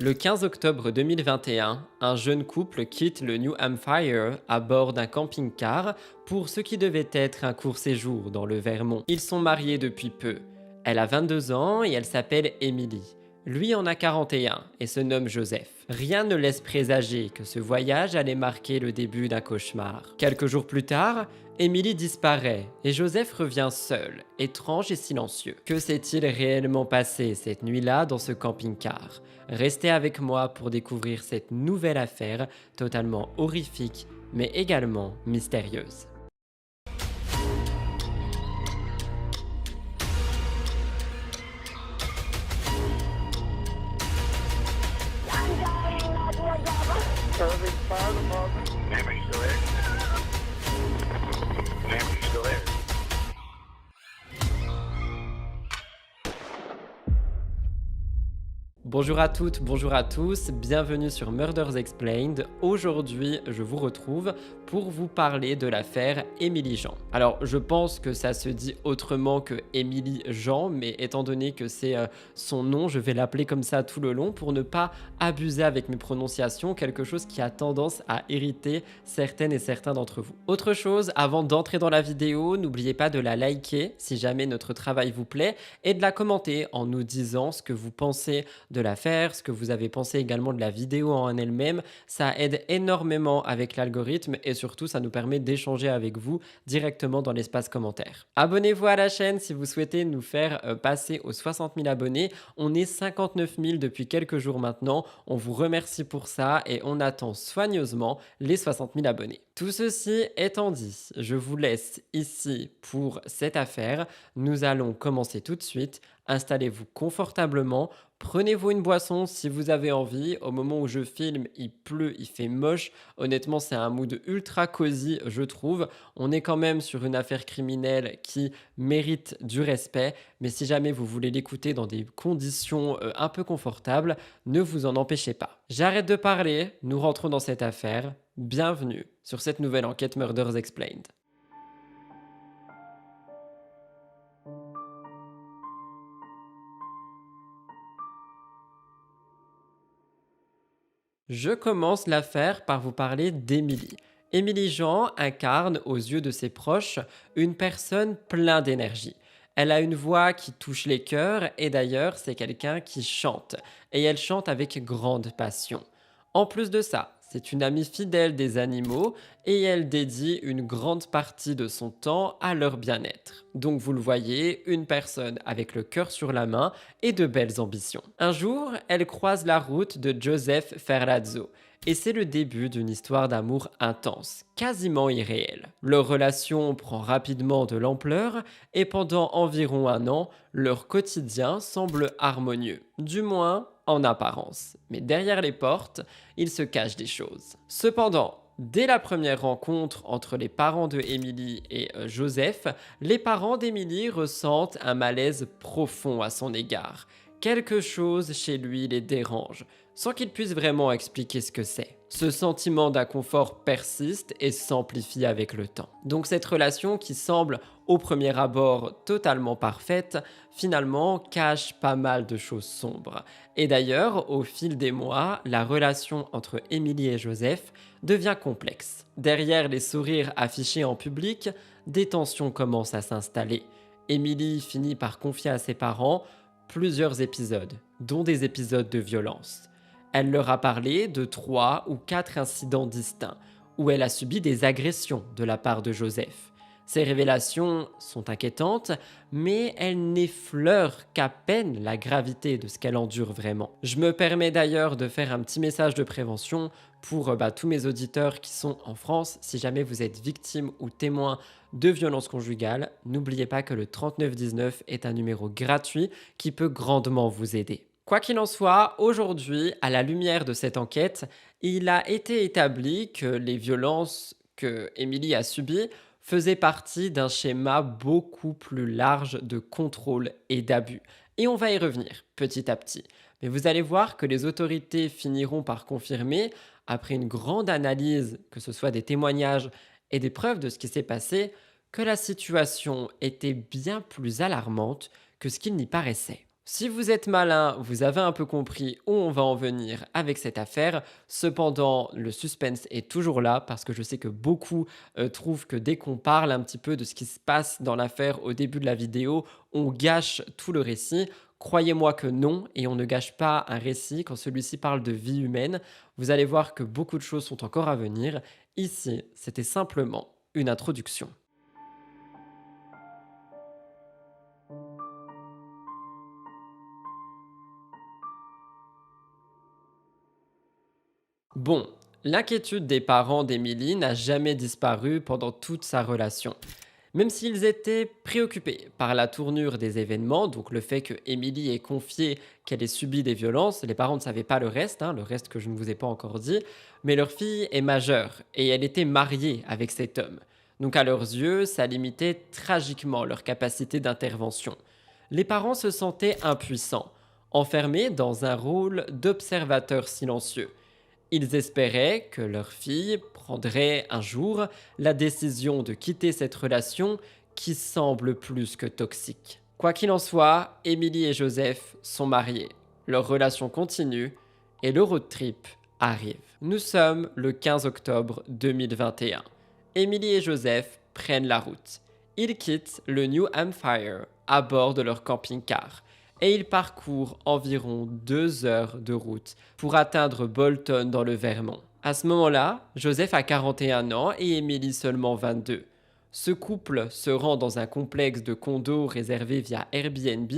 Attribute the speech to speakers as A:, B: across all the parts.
A: Le 15 octobre 2021, un jeune couple quitte le New Hampshire à bord d'un camping-car pour ce qui devait être un court séjour dans le Vermont. Ils sont mariés depuis peu. Elle a 22 ans et elle s'appelle Emily. Lui en a 41 et se nomme Joseph. Rien ne laisse présager que ce voyage allait marquer le début d'un cauchemar. Quelques jours plus tard, Emily disparaît et Joseph revient seul, étrange et silencieux. Que s'est-il réellement passé cette nuit-là dans ce camping-car? Restez avec moi pour découvrir cette nouvelle affaire totalement horrifique mais également mystérieuse.
B: Serving fire department. Name, still there? Name, still there?
A: Bonjour à toutes, bonjour à tous, bienvenue sur Murders Explained. Aujourd'hui, je vous retrouve pour vous parler de l'affaire Emily Jean. Alors, je pense que ça se dit autrement que Emily Jean, mais étant donné que c'est son nom, je vais l'appeler comme ça tout le long pour ne pas abuser avec mes prononciations, quelque chose qui a tendance à irriter certaines et certains d'entre vous. Autre chose, avant d'entrer dans la vidéo, n'oubliez pas de la liker si jamais notre travail vous plaît et de la commenter en nous disant ce que vous pensez de l'affaire, ce que vous avez pensé également de la vidéo en elle-même. Ça aide énormément avec l'algorithme et surtout ça nous permet d'échanger avec vous directement dans l'espace commentaire. Abonnez-vous à la chaîne si vous souhaitez nous faire passer aux 60 000 abonnés. On est 59 000 depuis quelques jours maintenant. On vous remercie pour ça et on attend soigneusement les 60 000 abonnés. Tout ceci étant dit, je vous laisse ici pour cette affaire. Nous allons commencer tout de suite. Installez-vous confortablement. Prenez-vous une boisson si vous avez envie. Au moment où je filme, il pleut, il fait moche. Honnêtement, c'est un mood ultra cosy, je trouve. On est quand même sur une affaire criminelle qui mérite du respect. Mais si jamais vous voulez l'écouter dans des conditions un peu confortables, ne vous en empêchez pas. J'arrête de parler, nous rentrons dans cette affaire. Bienvenue sur cette nouvelle enquête Murders Explained. Je commence l'affaire par vous parler d'Emily. Emily Jean incarne aux yeux de ses proches une personne pleine d'énergie. Elle a une voix qui touche les cœurs et d'ailleurs c'est quelqu'un qui chante. Et elle chante avec grande passion. En plus de ça, c'est une amie fidèle des animaux et elle dédie une grande partie de son temps à leur bien-être. Donc vous le voyez, une personne avec le cœur sur la main et de belles ambitions. Un jour, elle croise la route de Joseph Ferrazzo. Et c'est le début d'une histoire d'amour intense, quasiment irréelle. Leur relation prend rapidement de l'ampleur et pendant environ un an, leur quotidien semble harmonieux, du moins en apparence. Mais derrière les portes, il se cache des choses. Cependant, dès la première rencontre entre les parents de Emily et Joseph, les parents d'Emily ressentent un malaise profond à son égard. Quelque chose chez lui les dérange, sans qu'ils puissent vraiment expliquer ce que c'est. Ce sentiment d'inconfort persiste et s'amplifie avec le temps. Donc cette relation qui semble au premier abord totalement parfaite, finalement cache pas mal de choses sombres. Et d'ailleurs, au fil des mois, la relation entre Emily et Joseph devient complexe. Derrière les sourires affichés en public, des tensions commencent à s'installer. Emily finit par confier à ses parents plusieurs épisodes, dont des épisodes de violence. Elle leur a parlé de 3 ou 4 incidents distincts, où elle a subi des agressions de la part de Joseph. Ces révélations sont inquiétantes, mais elles n'effleurent qu'à peine la gravité de ce qu'elle endure vraiment. Je me permets d'ailleurs de faire un petit message de prévention pour tous mes auditeurs qui sont en France. Si jamais vous êtes victime ou témoin de violences conjugales, n'oubliez pas que le 3919 est un numéro gratuit qui peut grandement vous aider. Quoi qu'il en soit, aujourd'hui, à la lumière de cette enquête, il a été établi que les violences que Emily a subies faisaient partie d'un schéma beaucoup plus large de contrôle et d'abus. Et on va y revenir petit à petit. Mais vous allez voir que les autorités finiront par confirmer, après une grande analyse, que ce soit des témoignages et des preuves de ce qui s'est passé, que la situation était bien plus alarmante que ce qu'il n'y paraissait. Si vous êtes malin, vous avez un peu compris où on va en venir avec cette affaire. Cependant, le suspense est toujours là parce que je sais que beaucoup trouvent que dès qu'on parle un petit peu de ce qui se passe dans l'affaire au début de la vidéo, on gâche tout le récit. Croyez-moi que non, et on ne gâche pas un récit quand celui-ci parle de vie humaine. Vous allez voir que beaucoup de choses sont encore à venir. Ici, c'était simplement une introduction. Bon, l'inquiétude des parents d'Emily n'a jamais disparu pendant toute sa relation. Même s'ils étaient préoccupés par la tournure des événements, donc le fait que Emily ait confié qu'elle ait subi des violences, les parents ne savaient pas le reste, le reste que je ne vous ai pas encore dit, mais leur fille est majeure et elle était mariée avec cet homme. Donc à leurs yeux, ça limitait tragiquement leur capacité d'intervention. Les parents se sentaient impuissants, enfermés dans un rôle d'observateur silencieux. Ils espéraient que leur fille prendrait un jour la décision de quitter cette relation qui semble plus que toxique. Quoi qu'il en soit, Emily et Joseph sont mariés. Leur relation continue et le road trip arrive. Nous sommes le 15 octobre 2021. Emily et Joseph prennent la route. Ils quittent le New Hampshire à bord de leur camping-car et ils parcourent environ 2 heures de route pour atteindre Bolton dans le Vermont. À ce moment-là, Joseph a 41 ans et Emily seulement 22. Ce couple se rend dans un complexe de condos réservé via Airbnb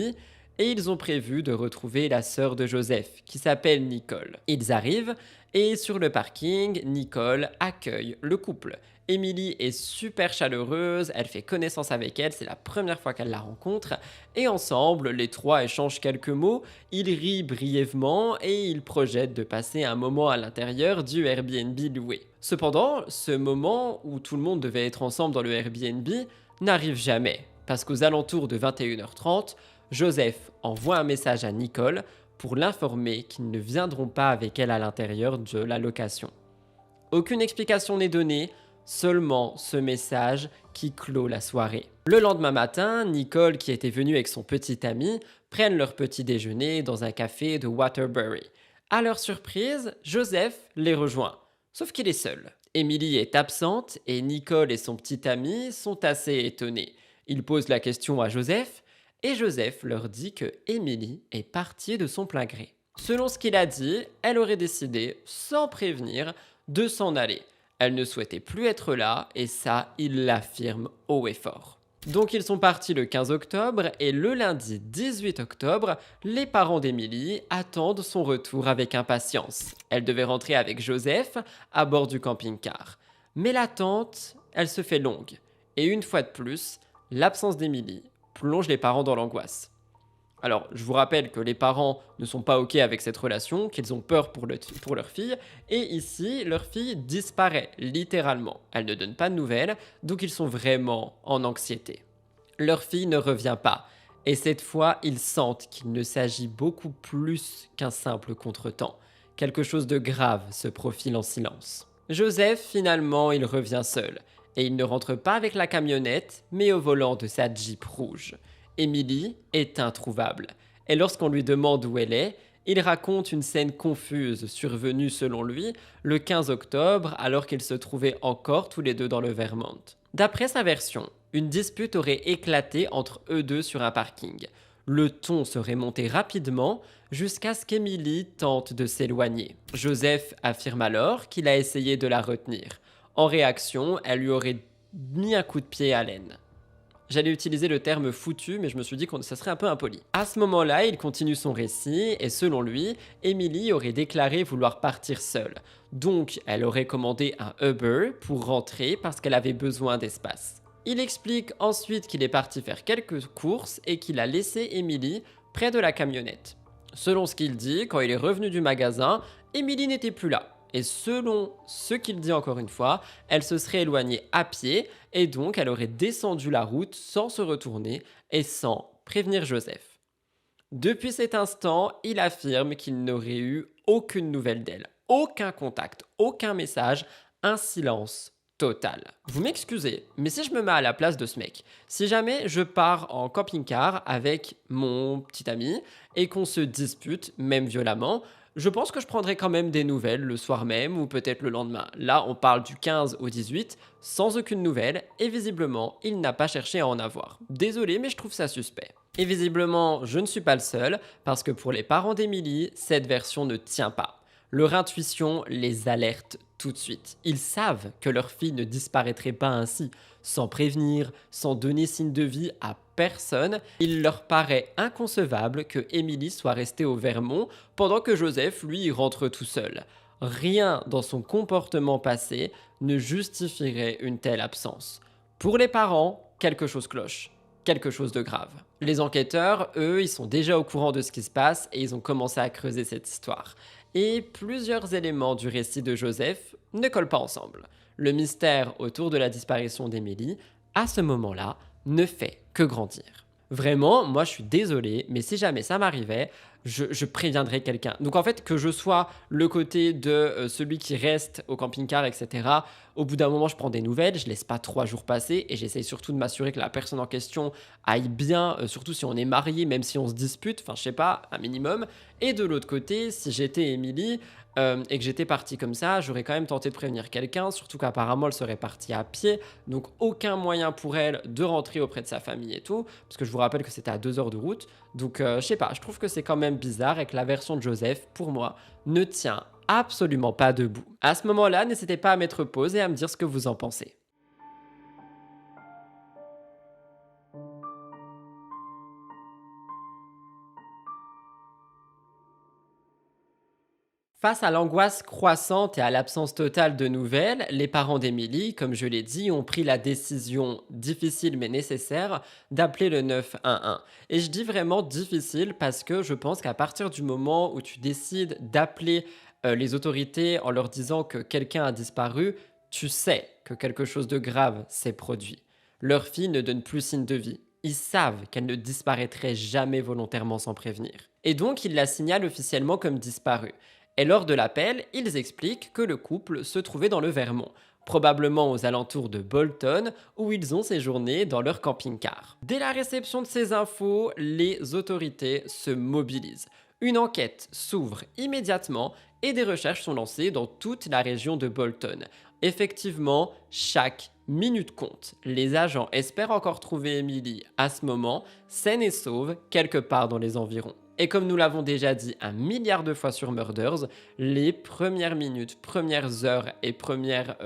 A: et ils ont prévu de retrouver la sœur de Joseph, qui s'appelle Nicole. Ils arrivent et sur le parking, Nicole accueille le couple. Emily est super chaleureuse, elle fait connaissance avec elle, c'est la première fois qu'elle la rencontre, et ensemble, les trois échangent quelques mots, ils rient brièvement et ils projettent de passer un moment à l'intérieur du Airbnb loué. Cependant, ce moment où tout le monde devait être ensemble dans le Airbnb n'arrive jamais, parce qu'aux alentours de 21h30, Joseph envoie un message à Nicole pour l'informer qu'ils ne viendront pas avec elle à l'intérieur de la location. Aucune explication n'est donnée, seulement ce message qui clôt la soirée. Le lendemain matin, Nicole, qui était venue avec son petit ami, prennent leur petit déjeuner dans un café de Waterbury. À leur surprise, Joseph les rejoint, sauf qu'il est seul. Emily est absente et Nicole et son petit ami sont assez étonnés. Ils posent la question à Joseph et Joseph leur dit que Emily est partie de son plein gré. Selon ce qu'il a dit, elle aurait décidé, sans prévenir, de s'en aller. Elle ne souhaitait plus être là et ça, il l'affirme haut et fort. Donc ils sont partis le 15 octobre et le lundi 18 octobre, les parents d'Emily attendent son retour avec impatience. Elle devait rentrer avec Joseph à bord du camping-car. Mais l'attente, elle se fait longue. Et une fois de plus, l'absence d'Emily plonge les parents dans l'angoisse. Alors, je vous rappelle que les parents ne sont pas OK avec cette relation, qu'ils ont peur pour leur fille, et ici, leur fille disparaît, littéralement. Elle ne donne pas de nouvelles, donc ils sont vraiment en anxiété. Leur fille ne revient pas, et cette fois, ils sentent qu'il ne s'agit beaucoup plus qu'un simple contretemps. Quelque chose de grave se profile en silence. Joseph, finalement, il revient seul, et il ne rentre pas avec la camionnette, mais au volant de sa Jeep rouge. Emily est introuvable, et lorsqu'on lui demande où elle est, il raconte une scène confuse survenue selon lui le 15 octobre alors qu'ils se trouvaient encore tous les deux dans le Vermont. D'après sa version, une dispute aurait éclaté entre eux deux sur un parking. Le ton serait monté rapidement jusqu'à ce qu'Emily tente de s'éloigner. Joseph affirme alors qu'il a essayé de la retenir. En réaction, elle lui aurait mis un coup de pied à l'aine. J'allais utiliser le terme foutu, mais je me suis dit que ça serait un peu impoli. À ce moment-là, il continue son récit, et selon lui, Emily aurait déclaré vouloir partir seule. Donc, elle aurait commandé un Uber pour rentrer parce qu'elle avait besoin d'espace. Il explique ensuite qu'il est parti faire quelques courses et qu'il a laissé Emily près de la camionnette. Selon ce qu'il dit, quand il est revenu du magasin, Emily n'était plus là. Et selon ce qu'il dit encore une fois, elle se serait éloignée à pied et donc elle aurait descendu la route sans se retourner et sans prévenir Joseph. Depuis cet instant, il affirme qu'il n'aurait eu aucune nouvelle d'elle, aucun contact, aucun message, un silence totale. Vous m'excusez, mais si je me mets à la place de ce mec, si jamais je pars en camping-car avec mon petit ami et qu'on se dispute, même violemment, je pense que je prendrai quand même des nouvelles le soir même ou peut-être le lendemain. Là, on parle du 15 au 18, sans aucune nouvelle, et visiblement, il n'a pas cherché à en avoir. Désolé, mais je trouve ça suspect. Et visiblement, je ne suis pas le seul, parce que pour les parents d'Emily, cette version ne tient pas. Leur intuition les alerte tout de suite. Ils savent que leur fille ne disparaîtrait pas ainsi, sans prévenir, sans donner signe de vie à personne. Il leur paraît inconcevable que Emily soit restée au Vermont pendant que Joseph, lui, rentre tout seul. Rien dans son comportement passé ne justifierait une telle absence. Pour les parents, quelque chose cloche. Quelque chose de grave. Les enquêteurs, eux, ils sont déjà au courant de ce qui se passe et ils ont commencé à creuser cette histoire. Et plusieurs éléments du récit de Joseph ne collent pas ensemble. Le mystère autour de la disparition d'Emily, à ce moment-là, ne fait que grandir. Vraiment, moi je suis désolé, mais si jamais ça m'arrivait, je préviendrais quelqu'un. Donc en fait, que je sois le côté de celui qui reste au camping-car, etc., au bout d'un moment, je prends des nouvelles, je laisse pas 3 jours passer et j'essaye surtout de m'assurer que la personne en question aille bien, surtout si on est marié, même si on se dispute, enfin je sais pas, un minimum. Et de l'autre côté, si j'étais Émilie et que j'étais partie comme ça, j'aurais quand même tenté de prévenir quelqu'un, surtout qu'apparemment elle serait partie à pied, donc aucun moyen pour elle de rentrer auprès de sa famille et tout, parce que je vous rappelle que c'était à 2 heures de route. Donc je sais pas, je trouve que c'est quand même bizarre et que la version de Joseph, pour moi, ne tient absolument pas debout. À ce moment-là, n'hésitez pas à mettre pause et à me dire ce que vous en pensez. Face à l'angoisse croissante et à l'absence totale de nouvelles, les parents d'Emily, comme je l'ai dit, ont pris la décision difficile mais nécessaire d'appeler le 911. Et je dis vraiment difficile parce que je pense qu'à partir du moment où tu décides d'appeler les autorités en leur disant que quelqu'un a disparu, tu sais que quelque chose de grave s'est produit. Leur fille ne donne plus signe de vie. Ils savent qu'elle ne disparaîtrait jamais volontairement sans prévenir. Et donc, ils la signalent officiellement comme disparue. Et lors de l'appel, ils expliquent que le couple se trouvait dans le Vermont, probablement aux alentours de Bolton, où ils ont séjourné dans leur camping-car. Dès la réception de ces infos, les autorités se mobilisent. Une enquête s'ouvre immédiatement et des recherches sont lancées dans toute la région de Bolton. Effectivement, chaque minute compte. Les agents espèrent encore trouver Emily à ce moment, saine et sauve, quelque part dans les environs. Et comme nous l'avons déjà dit 1 milliard de fois sur Murders, les premières minutes, premières heures et premières,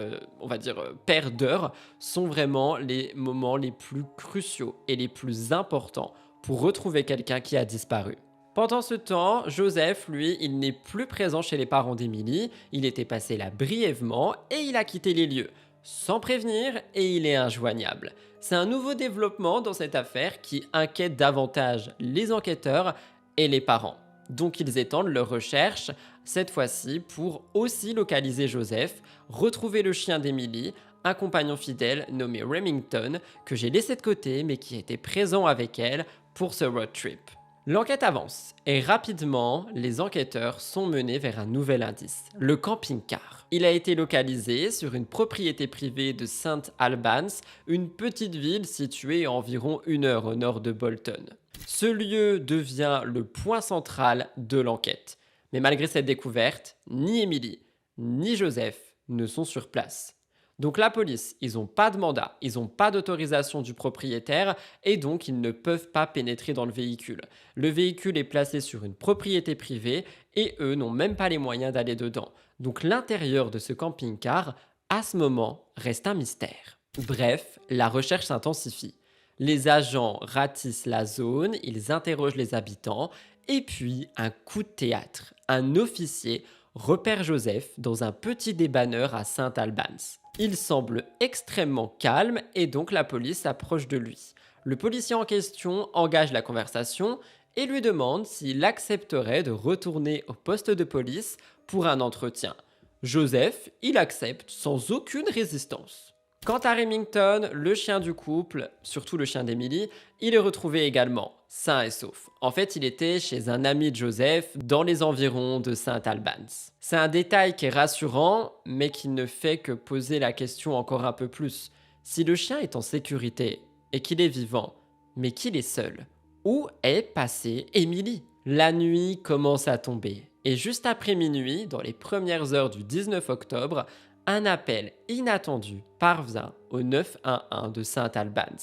A: paires d'heures sont vraiment les moments les plus cruciaux et les plus importants pour retrouver quelqu'un qui a disparu. Pendant ce temps, Joseph, lui, il n'est plus présent chez les parents d'Emily, il était passé là brièvement et il a quitté les lieux, sans prévenir et il est injoignable. C'est un nouveau développement dans cette affaire qui inquiète davantage les enquêteurs et les parents. Donc ils étendent leurs recherches, cette fois-ci pour aussi localiser Joseph, retrouver le chien d'Emily, un compagnon fidèle nommé Remington, que j'ai laissé de côté mais qui était présent avec elle pour ce road trip. L'enquête avance et rapidement, les enquêteurs sont menés vers un nouvel indice, le camping-car. Il a été localisé sur une propriété privée de St. Albans, une petite ville située à environ 1 heure au nord de Bolton. Ce lieu devient le point central de l'enquête. Mais malgré cette découverte, ni Emily, ni Joseph ne sont sur place. Donc la police, ils n'ont pas de mandat, ils n'ont pas d'autorisation du propriétaire et donc ils ne peuvent pas pénétrer dans le véhicule. Le véhicule est placé sur une propriété privée et eux n'ont même pas les moyens d'aller dedans. Donc l'intérieur de ce camping-car, à ce moment, reste un mystère. Bref, la recherche s'intensifie. Les agents ratissent la zone, ils interrogent les habitants et puis un coup de théâtre. Un officier repère Joseph dans un petit débanneur à St. Albans. Il semble extrêmement calme et donc la police s'approche de lui. Le policier en question engage la conversation et lui demande s'il accepterait de retourner au poste de police pour un entretien. Joseph, il accepte sans aucune résistance. Quant à Remington, le chien du couple, surtout le chien d'Emily, il est retrouvé également, sain et sauf. En fait, il était chez un ami de Joseph dans les environs de Saint Albans. C'est un détail qui est rassurant, mais qui ne fait que poser la question encore un peu plus. Si le chien est en sécurité et qu'il est vivant, mais qu'il est seul, où est passée Emily? La nuit commence à tomber, et juste après minuit, dans les premières heures du 19 octobre, un appel inattendu parvient au 911 de Saint Albans.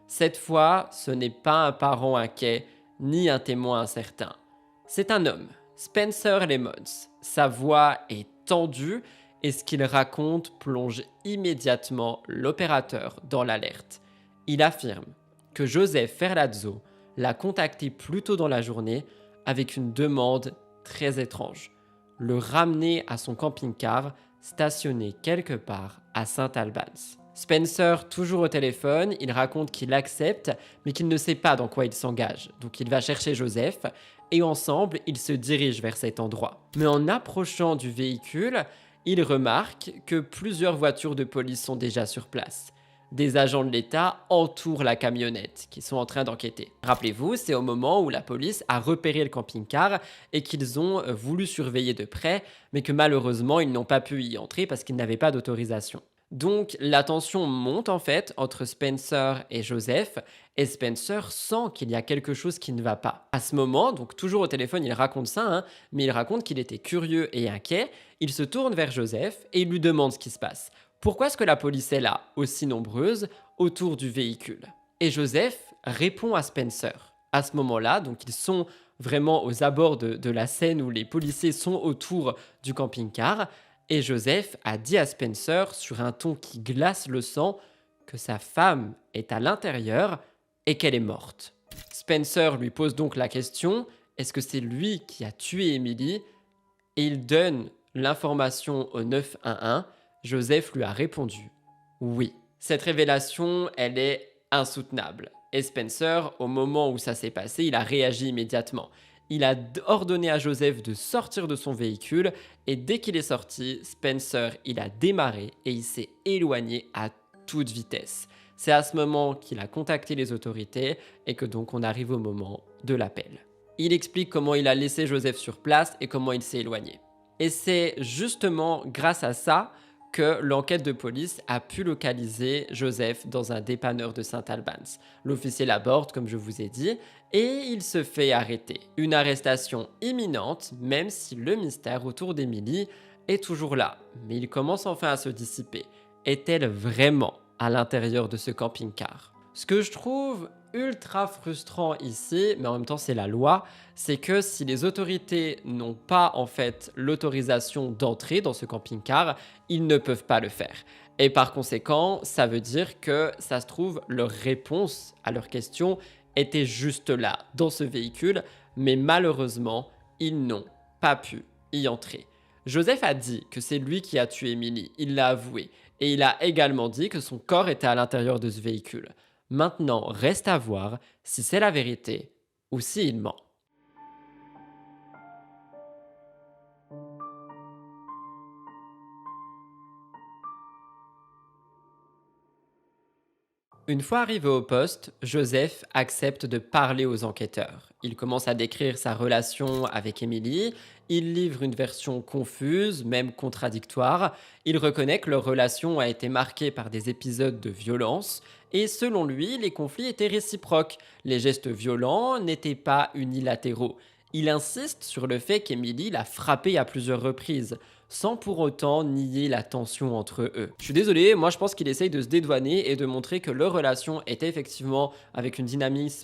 A: Cette fois, ce n'est pas un parent inquiet, ni un témoin incertain. C'est un homme, Spencer Lemons. Sa voix est tendue et ce qu'il raconte plonge immédiatement l'opérateur dans l'alerte. Il affirme que Joseph Ferlazzo l'a contacté plus tôt dans la journée avec une demande très étrange. Le ramener à son camping-car stationné quelque part à Saint Albans. Spencer, toujours au téléphone, il raconte qu'il accepte, mais qu'il ne sait pas dans quoi il s'engage. Donc il va chercher Joseph, et ensemble, ils se dirigent vers cet endroit. Mais en approchant du véhicule, il remarque que plusieurs voitures de police sont déjà sur place. Des agents de l'État entourent la camionnette, qui sont en train d'enquêter. Rappelez-vous, c'est au moment où la police a repéré le camping-car et qu'ils ont voulu surveiller de près, mais que malheureusement, ils n'ont pas pu y entrer parce qu'ils n'avaient pas d'autorisation. Donc la tension monte en fait entre Spencer et Joseph, et Spencer sent qu'il y a quelque chose qui ne va pas. À ce moment, donc toujours au téléphone, il raconte ça, mais il raconte qu'il était curieux et inquiet. Il se tourne vers Joseph et il lui demande ce qui se passe. Pourquoi est-ce que la police est là, aussi nombreuse, autour du véhicule? Et Joseph répond à Spencer. À ce moment-là, donc ils sont vraiment aux abords de la scène où les policiers sont autour du camping-car. Et Joseph a dit à Spencer, sur un ton qui glace le sang, que sa femme est à l'intérieur et qu'elle est morte. Spencer lui pose donc la question, est-ce que c'est lui qui a tué Emily? Et il donne l'information au 911. Joseph lui a répondu oui. Cette révélation, elle est insoutenable. Et Spencer, au moment où ça s'est passé, il a réagi immédiatement. Il a ordonné à Joseph de sortir de son véhicule et dès qu'il est sorti, Spencer, il a démarré et il s'est éloigné à toute vitesse. C'est à ce moment qu'il a contacté les autorités et que donc on arrive au moment de l'appel. Il explique comment il a laissé Joseph sur place et comment il s'est éloigné. Et c'est justement grâce à ça que l'enquête de police a pu localiser Joseph dans un dépanneur de Saint Albans. L'officier l'aborde, comme je vous ai dit, et il se fait arrêter. Une arrestation imminente, même si le mystère autour d'Emily est toujours là. Mais il commence enfin à se dissiper. Est-elle vraiment à l'intérieur de ce camping-car? Ce que je trouve ultra frustrant ici, mais en même temps c'est la loi, c'est que si les autorités n'ont pas en fait l'autorisation d'entrer dans ce camping-car, ils ne peuvent pas le faire. Et par conséquent, ça veut dire que ça se trouve, leur réponse à leurs questions était juste là, dans ce véhicule, mais malheureusement, ils n'ont pas pu y entrer. Joseph a dit que c'est lui qui a tué Emily, il l'a avoué, et il a également dit que son corps était à l'intérieur de ce véhicule. Maintenant, reste à voir si c'est la vérité ou s'il ment. Une fois arrivé au poste, Joseph accepte de parler aux enquêteurs. Il commence à décrire sa relation avec Emily, il livre une version confuse, même contradictoire. Il reconnaît que leur relation a été marquée par des épisodes de violence, et selon lui, les conflits étaient réciproques. Les gestes violents n'étaient pas unilatéraux. Il insiste sur le fait qu'Emily l'a frappé à plusieurs reprises, sans pour autant nier la tension entre eux. Je suis désolé, moi je pense qu'il essaye de se dédouaner et de montrer que leur relation était effectivement avec une dynamique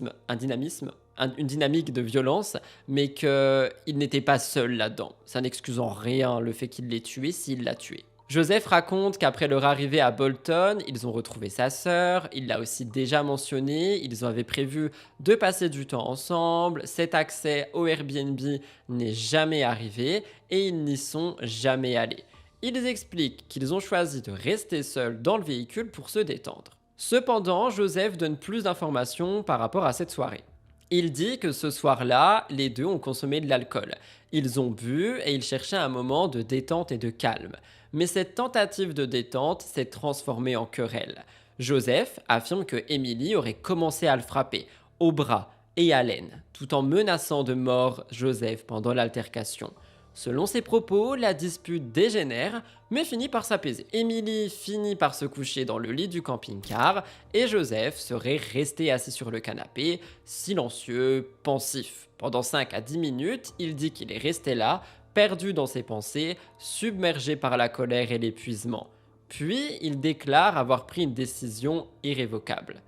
A: de violence, mais qu'il n'était pas seul là-dedans. Ça n'excuse en rien le fait qu'il l'ait tué s'il l'a tué. Joseph raconte qu'après leur arrivée à Bolton, ils ont retrouvé sa sœur, il l'a aussi déjà mentionné, ils avaient prévu de passer du temps ensemble, cet accès au Airbnb n'est jamais arrivé et ils n'y sont jamais allés. Ils expliquent qu'ils ont choisi de rester seuls dans le véhicule pour se détendre. Cependant, Joseph donne plus d'informations par rapport à cette soirée. Il dit que ce soir-là, les deux ont consommé de l'alcool. Ils ont bu et ils cherchaient un moment de détente et de calme. Mais cette tentative de détente s'est transformée en querelle. Joseph affirme que Emily aurait commencé à le frapper, au bras et à l'aine, tout en menaçant de mort Joseph pendant l'altercation. Selon ses propos, la dispute dégénère, mais finit par s'apaiser. Emily finit par se coucher dans le lit du camping-car et Joseph serait resté assis sur le canapé, silencieux, pensif. Pendant 5 à 10 minutes, il dit qu'il est resté là, perdu dans ses pensées, submergé par la colère et l'épuisement. Puis, il déclare avoir pris une décision irrévocable.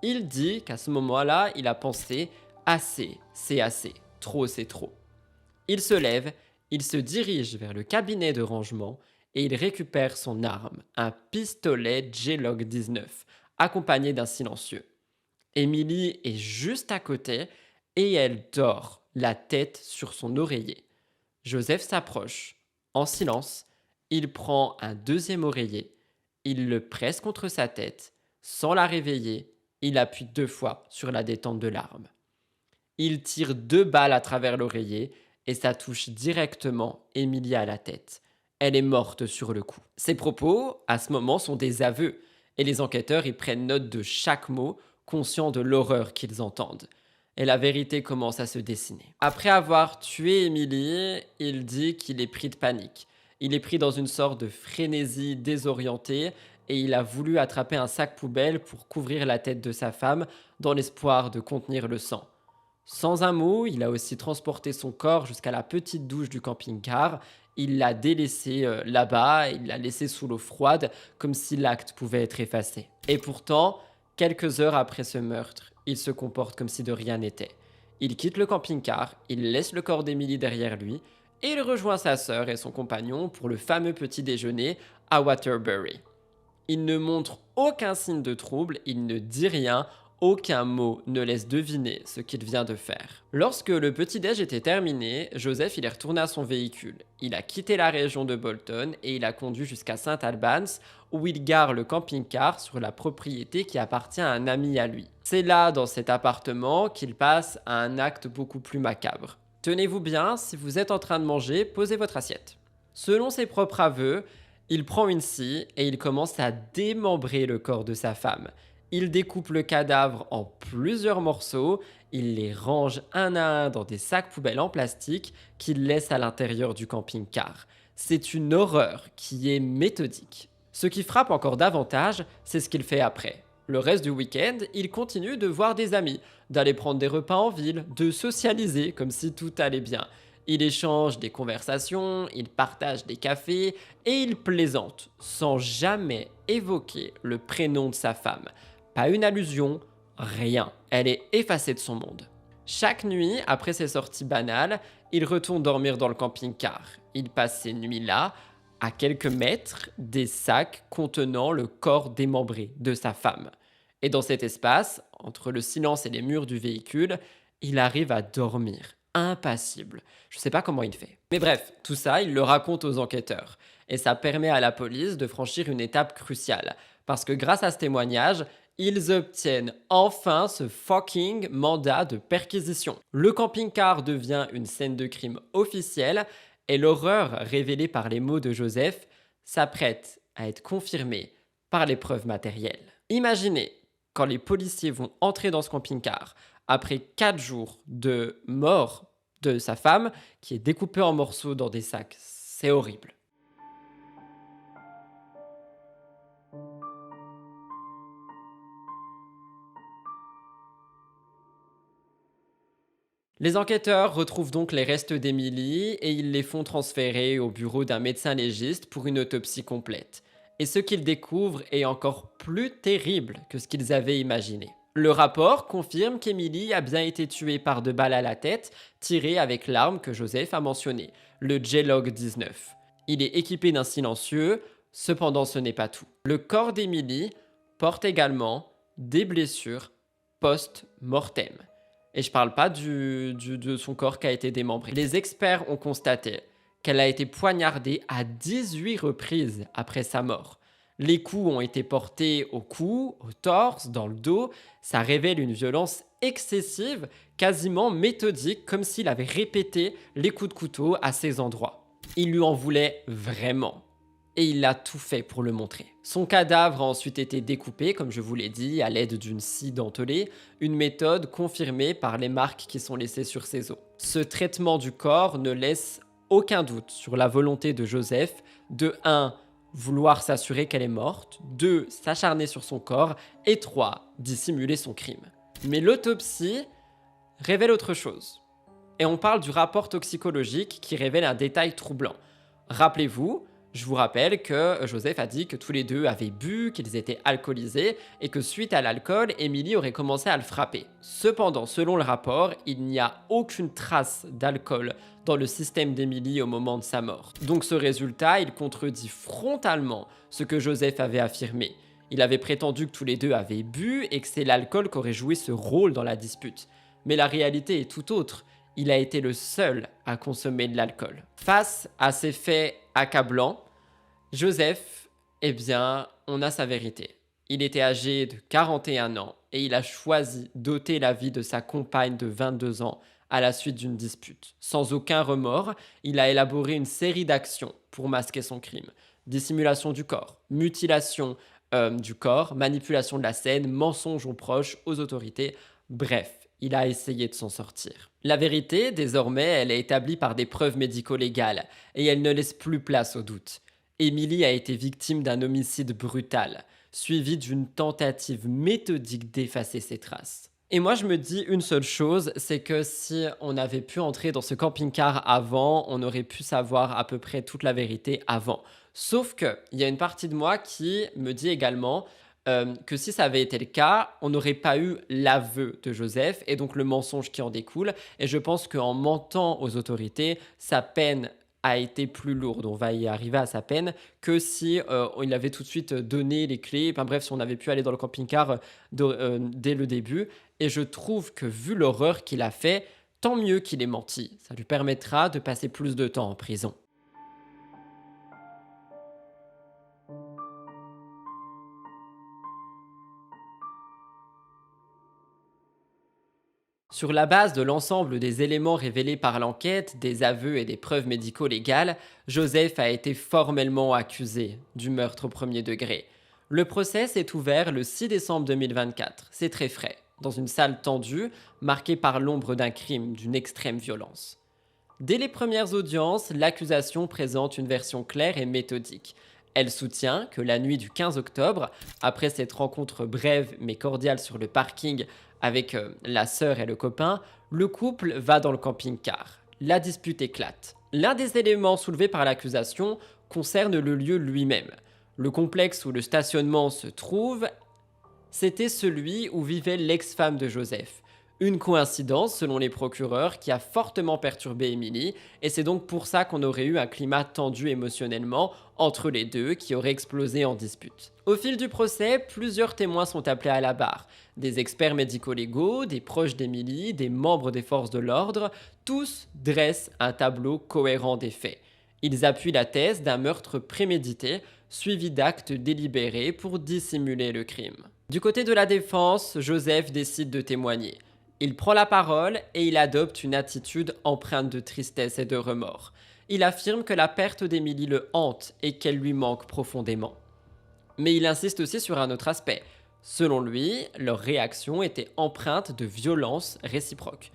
A: Il dit qu'à ce moment-là, il a pensé « assez, c'est assez, trop, c'est trop ». Il se lève, il se dirige vers le cabinet de rangement et il récupère son arme, un pistolet J-Log 19, accompagné d'un silencieux. Emily est juste à côté et elle dort, la tête sur son oreiller. Joseph s'approche. En silence, il prend un deuxième oreiller, il le presse contre sa tête, sans la réveiller, il appuie 2 fois sur la détente de l'arme. Il tire 2 balles à travers l'oreiller et ça touche directement Emily à la tête. Elle est morte sur le coup. Ses propos, à ce moment, sont des aveux et les enquêteurs y prennent note de chaque mot, conscients de l'horreur qu'ils entendent. Et la vérité commence à se dessiner. Après avoir tué Emily, il dit qu'il est pris de panique. Il est pris dans une sorte de frénésie désorientée et il a voulu attraper un sac poubelle pour couvrir la tête de sa femme dans l'espoir de contenir le sang. Sans un mot, il a aussi transporté son corps jusqu'à la petite douche du camping-car. Il l'a délaissé là-bas, il l'a laissé sous l'eau froide, comme si l'acte pouvait être effacé. Et pourtant, quelques heures après ce meurtre, il se comporte comme si de rien n'était. Il quitte le camping-car, il laisse le corps d'Emily derrière lui, et il rejoint sa sœur et son compagnon pour le fameux petit déjeuner à Waterbury. Il ne montre aucun signe de trouble, il ne dit rien, aucun mot ne laisse deviner ce qu'il vient de faire. Lorsque le petit-déj était terminé, Joseph il est retourné à son véhicule. Il a quitté la région de Bolton et il a conduit jusqu'à St. Albans où il gare le camping-car sur la propriété qui appartient à un ami à lui. C'est là, dans cet appartement, qu'il passe à un acte beaucoup plus macabre. Tenez-vous bien, si vous êtes en train de manger, posez votre assiette. Selon ses propres aveux, il prend une scie et il commence à démembrer le corps de sa femme. Il découpe le cadavre en plusieurs morceaux, il les range un à un dans des sacs poubelles en plastique qu'il laisse à l'intérieur du camping-car. C'est une horreur qui est méthodique. Ce qui frappe encore davantage, c'est ce qu'il fait après. Le reste du week-end, il continue de voir des amis, d'aller prendre des repas en ville, de socialiser comme si tout allait bien. Il échange des conversations, il partage des cafés et il plaisante, sans jamais évoquer le prénom de sa femme. Pas une allusion, rien. Elle est effacée de son monde. Chaque nuit, après ses sorties banales, il retourne dormir dans le camping-car. Il passe ses nuits là, à quelques mètres des sacs contenant le corps démembré de sa femme. Et dans cet espace, entre le silence et les murs du véhicule, il arrive à dormir, impassible. Je ne sais pas comment il fait. Mais bref, tout ça, il le raconte aux enquêteurs. Et ça permet à la police de franchir une étape cruciale. Parce que grâce à ce témoignage, ils obtiennent enfin ce fucking mandat de perquisition. Le camping-car devient une scène de crime officielle et l'horreur révélée par les mots de Joseph s'apprête à être confirmée par les preuves matérielles. Imaginez quand les policiers vont entrer dans ce camping-car après 4 jours de mort de sa femme qui est découpée en morceaux dans des sacs. C'est horrible. Les enquêteurs retrouvent donc les restes d'Emily et ils les font transférer au bureau d'un médecin légiste pour une autopsie complète. Et ce qu'ils découvrent est encore plus terrible que ce qu'ils avaient imaginé. Le rapport confirme qu'Emily a bien été tuée par 2 balles à la tête, tirées avec l'arme que Joseph a mentionnée, le J-Log 19. Il est équipé d'un silencieux, cependant ce n'est pas tout. Le corps d'Emily porte également des blessures post-mortem. Et je parle pas de son corps qui a été démembré. Les experts ont constaté qu'elle a été poignardée à 18 reprises après sa mort. Les coups ont été portés au cou, au torse, dans le dos. Ça révèle une violence excessive, quasiment méthodique, comme s'il avait répété les coups de couteau à ces endroits. Il lui en voulait vraiment. Et il a tout fait pour le montrer. Son cadavre a ensuite été découpé, comme je vous l'ai dit, à l'aide d'une scie dentelée, une méthode confirmée par les marques qui sont laissées sur ses os. Ce traitement du corps ne laisse aucun doute sur la volonté de Joseph de 1. Vouloir s'assurer qu'elle est morte, 2. S'acharner sur son corps, et 3. Dissimuler son crime. Mais l'autopsie révèle autre chose. Et on parle du rapport toxicologique qui révèle un détail troublant. Rappelez-vous, je vous rappelle que Joseph a dit que tous les deux avaient bu, qu'ils étaient alcoolisés et que suite à l'alcool, Émilie aurait commencé à le frapper. Cependant, selon le rapport, il n'y a aucune trace d'alcool dans le système d'Émilie au moment de sa mort. Donc ce résultat, il contredit frontalement ce que Joseph avait affirmé. Il avait prétendu que tous les deux avaient bu et que c'est l'alcool qui aurait joué ce rôle dans la dispute. Mais la réalité est tout autre. Il a été le seul à consommer de l'alcool. Face à ces faits accablants, Joseph, eh bien, on a sa vérité. Il était âgé de 41 ans et il a choisi d'ôter la vie de sa compagne de 22 ans à la suite d'une dispute. Sans aucun remords, il a élaboré une série d'actions pour masquer son crime. Dissimulation du corps, mutilation du corps, manipulation de la scène, mensonge aux proches, aux autorités, bref. Il a essayé de s'en sortir. La vérité, désormais, elle est établie par des preuves médico-légales et elle ne laisse plus place au doute. Émilie a été victime d'un homicide brutal, suivi d'une tentative méthodique d'effacer ses traces. Et moi, je me dis une seule chose, c'est que si on avait pu entrer dans ce camping-car avant, on aurait pu savoir à peu près toute la vérité avant. Sauf qu'il y a une partie de moi qui me dit également que si ça avait été le cas, on n'aurait pas eu l'aveu de Joseph et donc le mensonge qui en découle. Et je pense qu'en mentant aux autorités, sa peine a été plus lourde. On va y arriver à sa peine que si il avait tout de suite donné les clés. Enfin bref, si on avait pu aller dans le camping-car dès le début. Et je trouve que vu l'horreur qu'il a fait, tant mieux qu'il ait menti. Ça lui permettra de passer plus de temps en prison. Sur la base de l'ensemble des éléments révélés par l'enquête, des aveux et des preuves médico-légales, Joseph a été formellement accusé du meurtre au premier degré. Le procès s'est ouvert le 6 décembre 2024, c'est très frais, dans une salle tendue, marquée par l'ombre d'un crime d'une extrême violence. Dès les premières audiences, l'accusation présente une version claire et méthodique. Elle soutient que la nuit du 15 octobre, après cette rencontre brève mais cordiale sur le parking avec la sœur et le copain, le couple va dans le camping-car. La dispute éclate. L'un des éléments soulevés par l'accusation concerne le lieu lui-même. Le complexe où le stationnement se trouve, c'était celui où vivait l'ex-femme de Joseph. Une coïncidence, selon les procureurs, qui a fortement perturbé Émilie, et c'est donc pour ça qu'on aurait eu un climat tendu émotionnellement entre les deux qui aurait explosé en dispute. Au fil du procès, plusieurs témoins sont appelés à la barre. Des experts médico-légaux, des proches d'Émilie, des membres des forces de l'ordre, tous dressent un tableau cohérent des faits. Ils appuient la thèse d'un meurtre prémédité, suivi d'actes délibérés pour dissimuler le crime. Du côté de la défense, Joseph décide de témoigner. Il prend la parole et il adopte une attitude empreinte de tristesse et de remords. Il affirme que la perte d'Émilie le hante et qu'elle lui manque profondément. Mais il insiste aussi sur un autre aspect. Selon lui, leur réaction était empreinte de violence réciproque.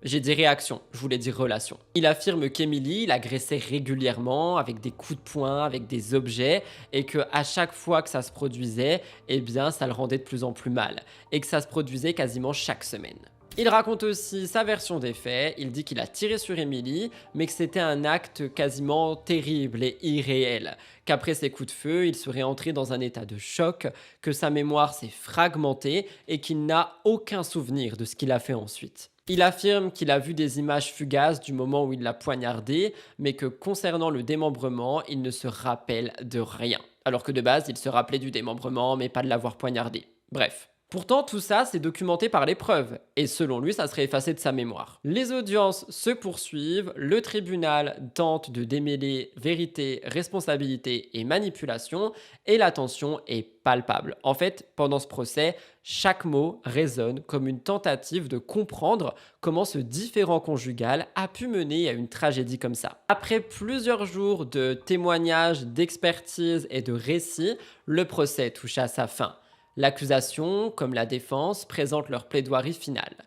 A: J'ai dit réaction, je voulais dire relation. Il affirme qu'Émilie l'agressait régulièrement avec des coups de poing, avec des objets, et que à chaque fois que ça se produisait, eh bien ça le rendait de plus en plus mal, et que ça se produisait quasiment chaque semaine. Il raconte aussi sa version des faits, il dit qu'il a tiré sur Émilie, mais que c'était un acte quasiment terrible et irréel, qu'après ces coups de feu, il serait entré dans un état de choc, que sa mémoire s'est fragmentée et qu'il n'a aucun souvenir de ce qu'il a fait ensuite. Il affirme qu'il a vu des images fugaces du moment où il l'a poignardé, mais que concernant le démembrement, il ne se rappelle de rien. Alors que de base, il se rappelait du démembrement, mais pas de l'avoir poignardé. Bref. Pourtant, tout ça, c'est documenté par les preuves, et selon lui, ça serait effacé de sa mémoire. Les audiences se poursuivent, le tribunal tente de démêler vérité, responsabilité et manipulation, et la tension est palpable. En fait, pendant ce procès, chaque mot résonne comme une tentative de comprendre comment ce différend conjugal a pu mener à une tragédie comme ça. Après plusieurs jours de témoignages, d'expertise et de récits, le procès touche à sa fin. L'accusation, comme la défense, présentent leur plaidoirie finale.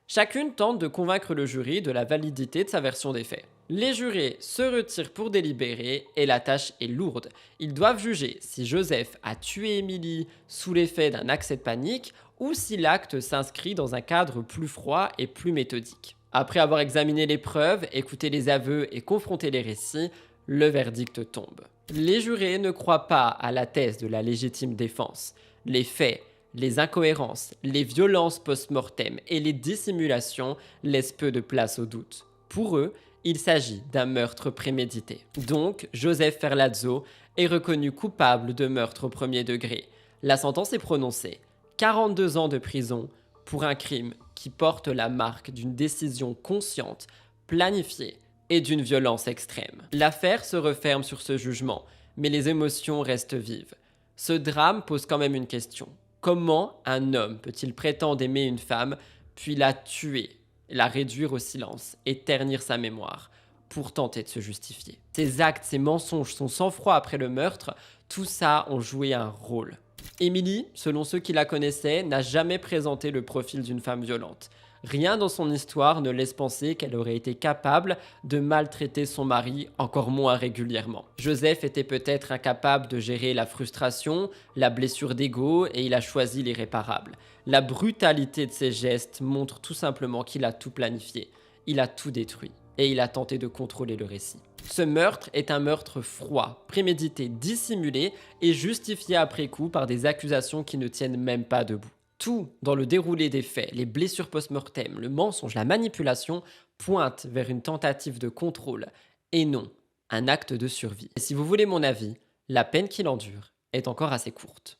A: Chacune tente de convaincre le jury de la validité de sa version des faits. Les jurés se retirent pour délibérer et la tâche est lourde. Ils doivent juger si Joseph a tué Émilie sous l'effet d'un accès de panique ou si l'acte s'inscrit dans un cadre plus froid et plus méthodique. Après avoir examiné les preuves, écouté les aveux et confronté les récits, le verdict tombe. Les jurés ne croient pas à la thèse de la légitime défense. Les faits, les incohérences, les violences post-mortem et les dissimulations laissent peu de place au doute. Pour eux, il s'agit d'un meurtre prémédité. Donc, Joseph Ferlazzo est reconnu coupable de meurtre au premier degré. La sentence est prononcée. 42 ans de prison pour un crime qui porte la marque d'une décision consciente, planifiée et d'une violence extrême. L'affaire se referme sur ce jugement, mais les émotions restent vives. Ce drame pose quand même une question. Comment un homme peut-il prétendre aimer une femme, puis la tuer, la réduire au silence et ternir sa mémoire pour tenter de se justifier? Ses actes, ses mensonges, son sang-froid après le meurtre, tout ça ont joué un rôle. Émilie, selon ceux qui la connaissaient, n'a jamais présenté le profil d'une femme violente. Rien dans son histoire ne laisse penser qu'elle aurait été capable de maltraiter son mari, encore moins régulièrement. Joseph était peut-être incapable de gérer la frustration, la blessure d'ego, et il a choisi l'irréparable. La brutalité de ses gestes montre tout simplement qu'il a tout planifié. Il a tout détruit, et il a tenté de contrôler le récit. Ce meurtre est un meurtre froid, prémédité, dissimulé et justifié après coup par des accusations qui ne tiennent même pas debout. Tout dans le déroulé des faits, les blessures post-mortem, le mensonge, la manipulation, pointe vers une tentative de contrôle et non un acte de survie. Et si vous voulez mon avis, la peine qu'il endure est encore assez courte.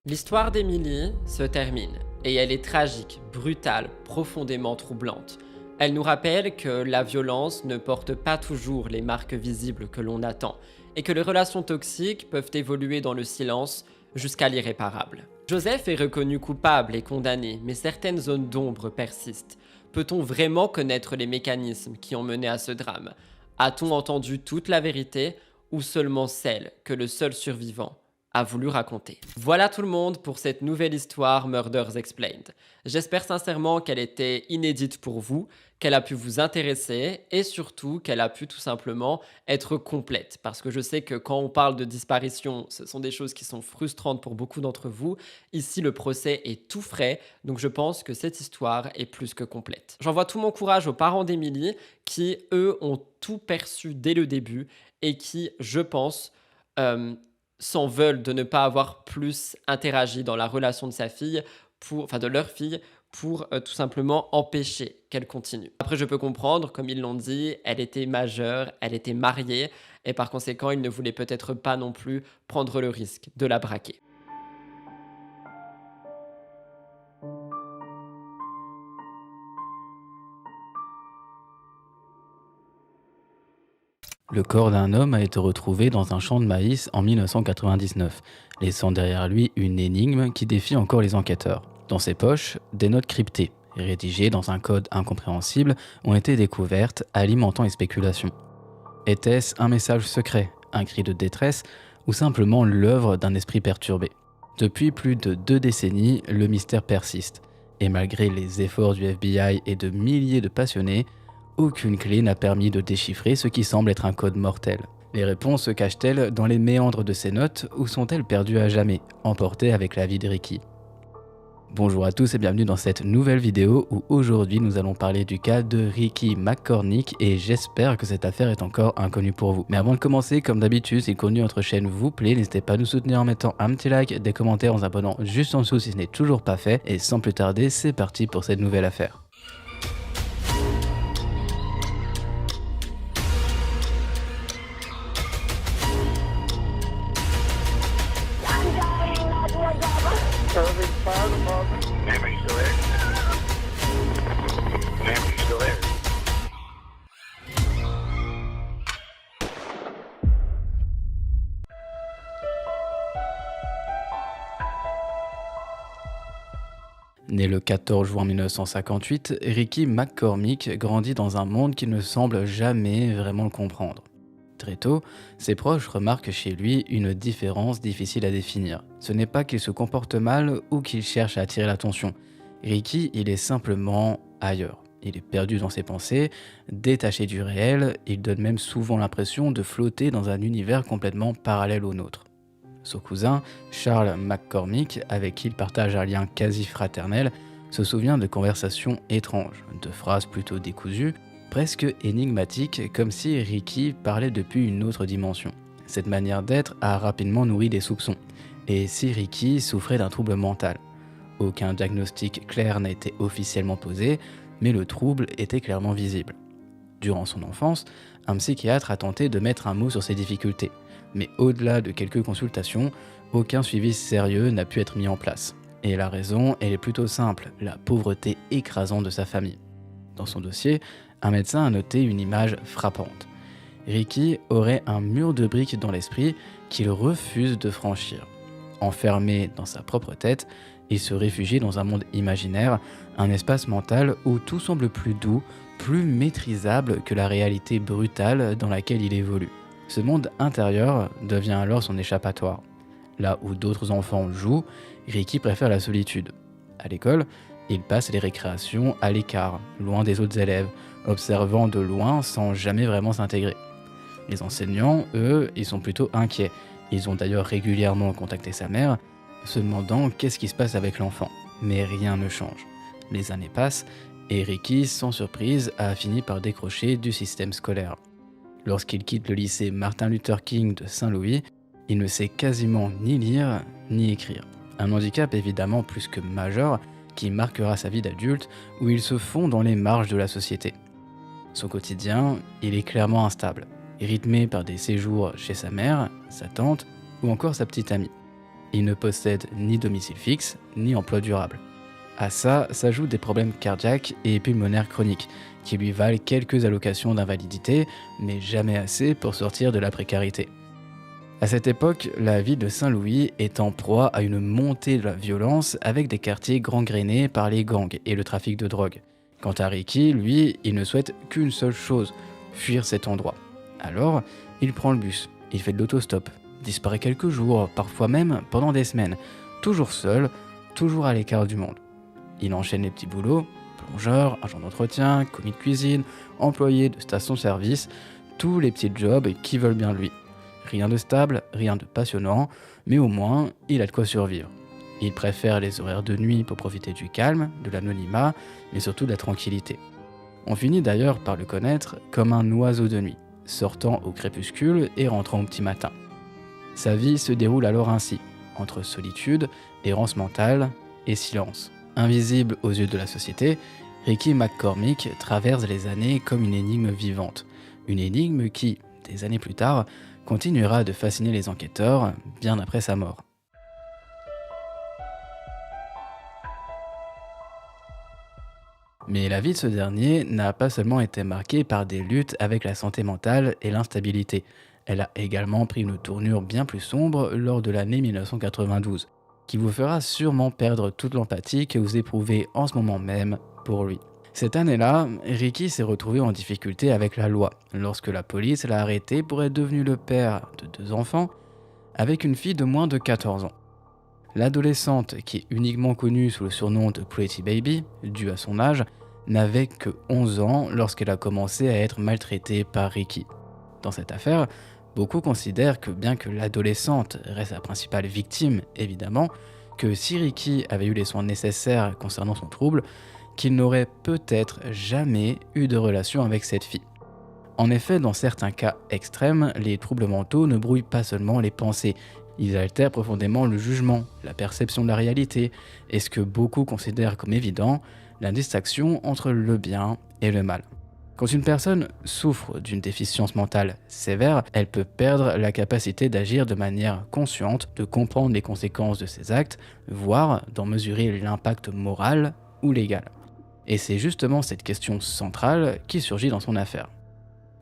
A: L'histoire d'Émilie se termine et elle est tragique, brutale, profondément troublante. Elle nous rappelle que la violence ne porte pas toujours les marques visibles que l'on attend et que les relations toxiques peuvent évoluer dans le silence jusqu'à l'irréparable. Joseph est reconnu coupable et condamné, mais certaines zones d'ombre persistent. Peut-on vraiment connaître les mécanismes qui ont mené à ce drame? A-t-on entendu toute la vérité ou seulement celle que le seul survivant a voulu raconter? Voilà tout le monde pour cette nouvelle histoire Murders Explained. J'espère sincèrement qu'elle était inédite pour vous, qu'elle a pu vous intéresser et surtout qu'elle a pu tout simplement être complète. Parce que je sais que quand on parle de disparition, ce sont des choses qui sont frustrantes pour beaucoup d'entre vous. Ici, le procès est tout frais, donc je pense que cette histoire est plus que complète. J'envoie tout mon courage aux parents d'Émilie qui, eux, ont tout perçu dès le début et qui, je pense, s'en veulent de ne pas avoir plus interagi dans la relation de sa fille, de leur fille, pour tout simplement empêcher qu'elle continue. Après, je peux comprendre, comme ils l'ont dit, elle était majeure, elle était mariée, et par conséquent, ils ne voulaient peut-être pas non plus prendre le risque de la braquer.
C: Le corps d'un homme a été retrouvé dans un champ de maïs en 1999, laissant derrière lui une énigme qui défie encore les enquêteurs. Dans ses poches, des notes cryptées, rédigées dans un code incompréhensible, ont été découvertes, alimentant les spéculations. Était-ce un message secret, un cri de détresse, ou simplement l'œuvre d'un esprit perturbé? Depuis plus de 2 décennies, le mystère persiste, et malgré les efforts du FBI et de milliers de passionnés, aucune clé n'a permis de déchiffrer ce qui semble être un code mortel. Les réponses se cachent-elles dans les méandres de ces notes ou sont-elles perdues à jamais, emportées avec la vie de Ricky? Bonjour à tous et bienvenue dans cette nouvelle vidéo où aujourd'hui nous allons parler du cas de Ricky McCormick et j'espère que cette affaire est encore inconnue pour vous. Mais avant de commencer, comme d'habitude, si le contenu de notre chaîne vous plaît, n'hésitez pas à nous soutenir en mettant un petit like, des commentaires, en vous abonnant juste en dessous si ce n'est toujours pas fait. Et sans plus tarder, c'est parti pour cette nouvelle affaire.
B: Irving Fire Department. Name, are you still there? Name, are you still there?
C: Né le 14 juin 1958, Ricky McCormick grandit dans un monde qui ne semble jamais vraiment le comprendre. Très tôt, ses proches remarquent chez lui une différence difficile à définir. Ce n'est pas qu'il se comporte mal ou qu'il cherche à attirer l'attention. Ricky, il est simplement ailleurs. Il est perdu dans ses pensées, détaché du réel, il donne même souvent l'impression de flotter dans un univers complètement parallèle au nôtre. Son cousin, Charles McCormick, avec qui il partage un lien quasi fraternel, se souvient de conversations étranges, de phrases plutôt décousues, presque énigmatiques, comme si Ricky parlait depuis une autre dimension. Cette manière d'être a rapidement nourri des soupçons. Et si Ricky souffrait d'un trouble mental? Aucun diagnostic clair n'a été officiellement posé, mais le trouble était clairement visible. Durant son enfance, un psychiatre a tenté de mettre un mot sur ses difficultés. Mais au-delà de quelques consultations, aucun suivi sérieux n'a pu être mis en place. Et la raison, elle est plutôt simple, la pauvreté écrasante de sa famille. Dans son dossier, un médecin a noté une image frappante. Ricky aurait un mur de briques dans l'esprit qu'il refuse de franchir. Enfermé dans sa propre tête, il se réfugie dans un monde imaginaire, un espace mental où tout semble plus doux, plus maîtrisable que la réalité brutale dans laquelle il évolue. Ce monde intérieur devient alors son échappatoire. Là où d'autres enfants jouent, Ricky préfère la solitude. À l'école, il passe les récréations à l'écart, loin des autres élèves, observant de loin sans jamais vraiment s'intégrer. Les enseignants, eux, ils sont plutôt inquiets. Ils ont d'ailleurs régulièrement contacté sa mère, se demandant qu'est-ce qui se passe avec l'enfant. Mais rien ne change. Les années passent et Ricky, sans surprise, a fini par décrocher du système scolaire. Lorsqu'il quitte le lycée Martin Luther King de Saint-Louis, il ne sait quasiment ni lire ni écrire. Un handicap évidemment plus que majeur qui marquera sa vie d'adulte où il se fond dans les marges de la société. Son quotidien, il est clairement instable, rythmé par des séjours chez sa mère, sa tante ou encore sa petite amie. Il ne possède ni domicile fixe ni emploi durable. À ça s'ajoutent des problèmes cardiaques et pulmonaires chroniques qui lui valent quelques allocations d'invalidité, mais jamais assez pour sortir de la précarité. À cette époque, la ville de Saint-Louis est en proie à une montée de la violence avec des quartiers gangrénés par les gangs et le trafic de drogue. Quant à Ricky, lui, il ne souhaite qu'une seule chose, fuir cet endroit. Alors, il prend le bus, il fait de l'autostop, disparaît quelques jours, parfois même pendant des semaines, toujours seul, toujours à l'écart du monde. Il enchaîne les petits boulots, plongeur, agent d'entretien, commis de cuisine, employé de station-service, tous les petits jobs qui veulent bien de lui. Rien de stable, rien de passionnant, mais au moins, il a de quoi survivre. Il préfère les horaires de nuit pour profiter du calme, de l'anonymat, mais surtout de la tranquillité. On finit d'ailleurs par le connaître comme un oiseau de nuit, sortant au crépuscule et rentrant au petit matin. Sa vie se déroule alors ainsi, entre solitude, errance mentale et silence. Invisible aux yeux de la société, Ricky McCormick traverse les années comme une énigme vivante. Une énigme qui, des années plus tard, continuera de fasciner les enquêteurs bien après sa mort. Mais la vie de ce dernier n'a pas seulement été marquée par des luttes avec la santé mentale et l'instabilité. Elle a également pris une tournure bien plus sombre lors de l'année 1992, qui vous fera sûrement perdre toute l'empathie que vous éprouvez en ce moment même pour lui. Cette année-là, Ricky s'est retrouvé en difficulté avec la loi, lorsque la police l'a arrêté pour être devenu le père de 2 enfants, avec une fille de moins de 14 ans. L'adolescente, qui est uniquement connue sous le surnom de Pretty Baby, dû à son âge, n'avait que 11 ans lorsqu'elle a commencé à être maltraitée par Ricky. Dans cette affaire, beaucoup considèrent que bien que l'adolescente reste la principale victime, évidemment, que si Ricky avait eu les soins nécessaires concernant son trouble, qu'il n'aurait peut-être jamais eu de relation avec cette fille. En effet, dans certains cas extrêmes, les troubles mentaux ne brouillent pas seulement les pensées, ils altèrent profondément le jugement, la perception de la réalité, et ce que beaucoup considèrent comme évident, la distinction entre le bien et le mal. Quand une personne souffre d'une déficience mentale sévère, elle peut perdre la capacité d'agir de manière consciente, de comprendre les conséquences de ses actes, voire d'en mesurer l'impact moral ou légal. Et c'est justement cette question centrale qui surgit dans son affaire.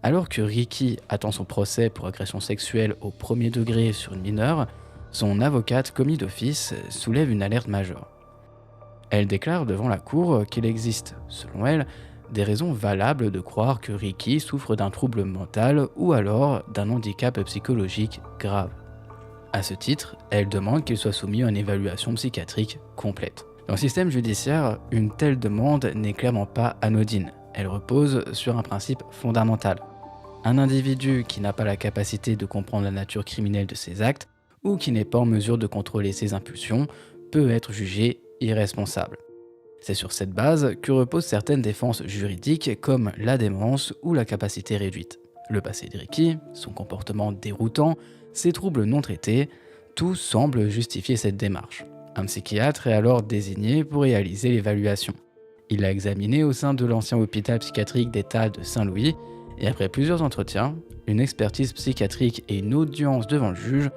C: Alors que Ricky attend son procès pour agression sexuelle au premier degré sur une mineure, son avocate commis d'office soulève une alerte majeure. Elle déclare devant la cour qu'il existe, selon elle, des raisons valables de croire que Ricky souffre d'un trouble mental ou alors d'un handicap psychologique grave. À ce titre, elle demande qu'il soit soumis à une évaluation psychiatrique complète. Dans le système judiciaire, une telle demande n'est clairement pas anodine. Elle repose sur un principe fondamental. Un individu qui n'a pas la capacité de comprendre la nature criminelle de ses actes ou qui n'est pas en mesure de contrôler ses impulsions peut être jugé irresponsable. C'est sur cette base que reposent certaines défenses juridiques comme la démence ou la capacité réduite. Le passé de Ricky, son comportement déroutant, ses troubles non traités, tout semble justifier cette démarche. Un psychiatre est alors désigné pour réaliser l'évaluation. Il l'a examiné au sein de l'ancien hôpital psychiatrique d'État de Saint-Louis et après plusieurs entretiens, une expertise psychiatrique et une audience devant le juge,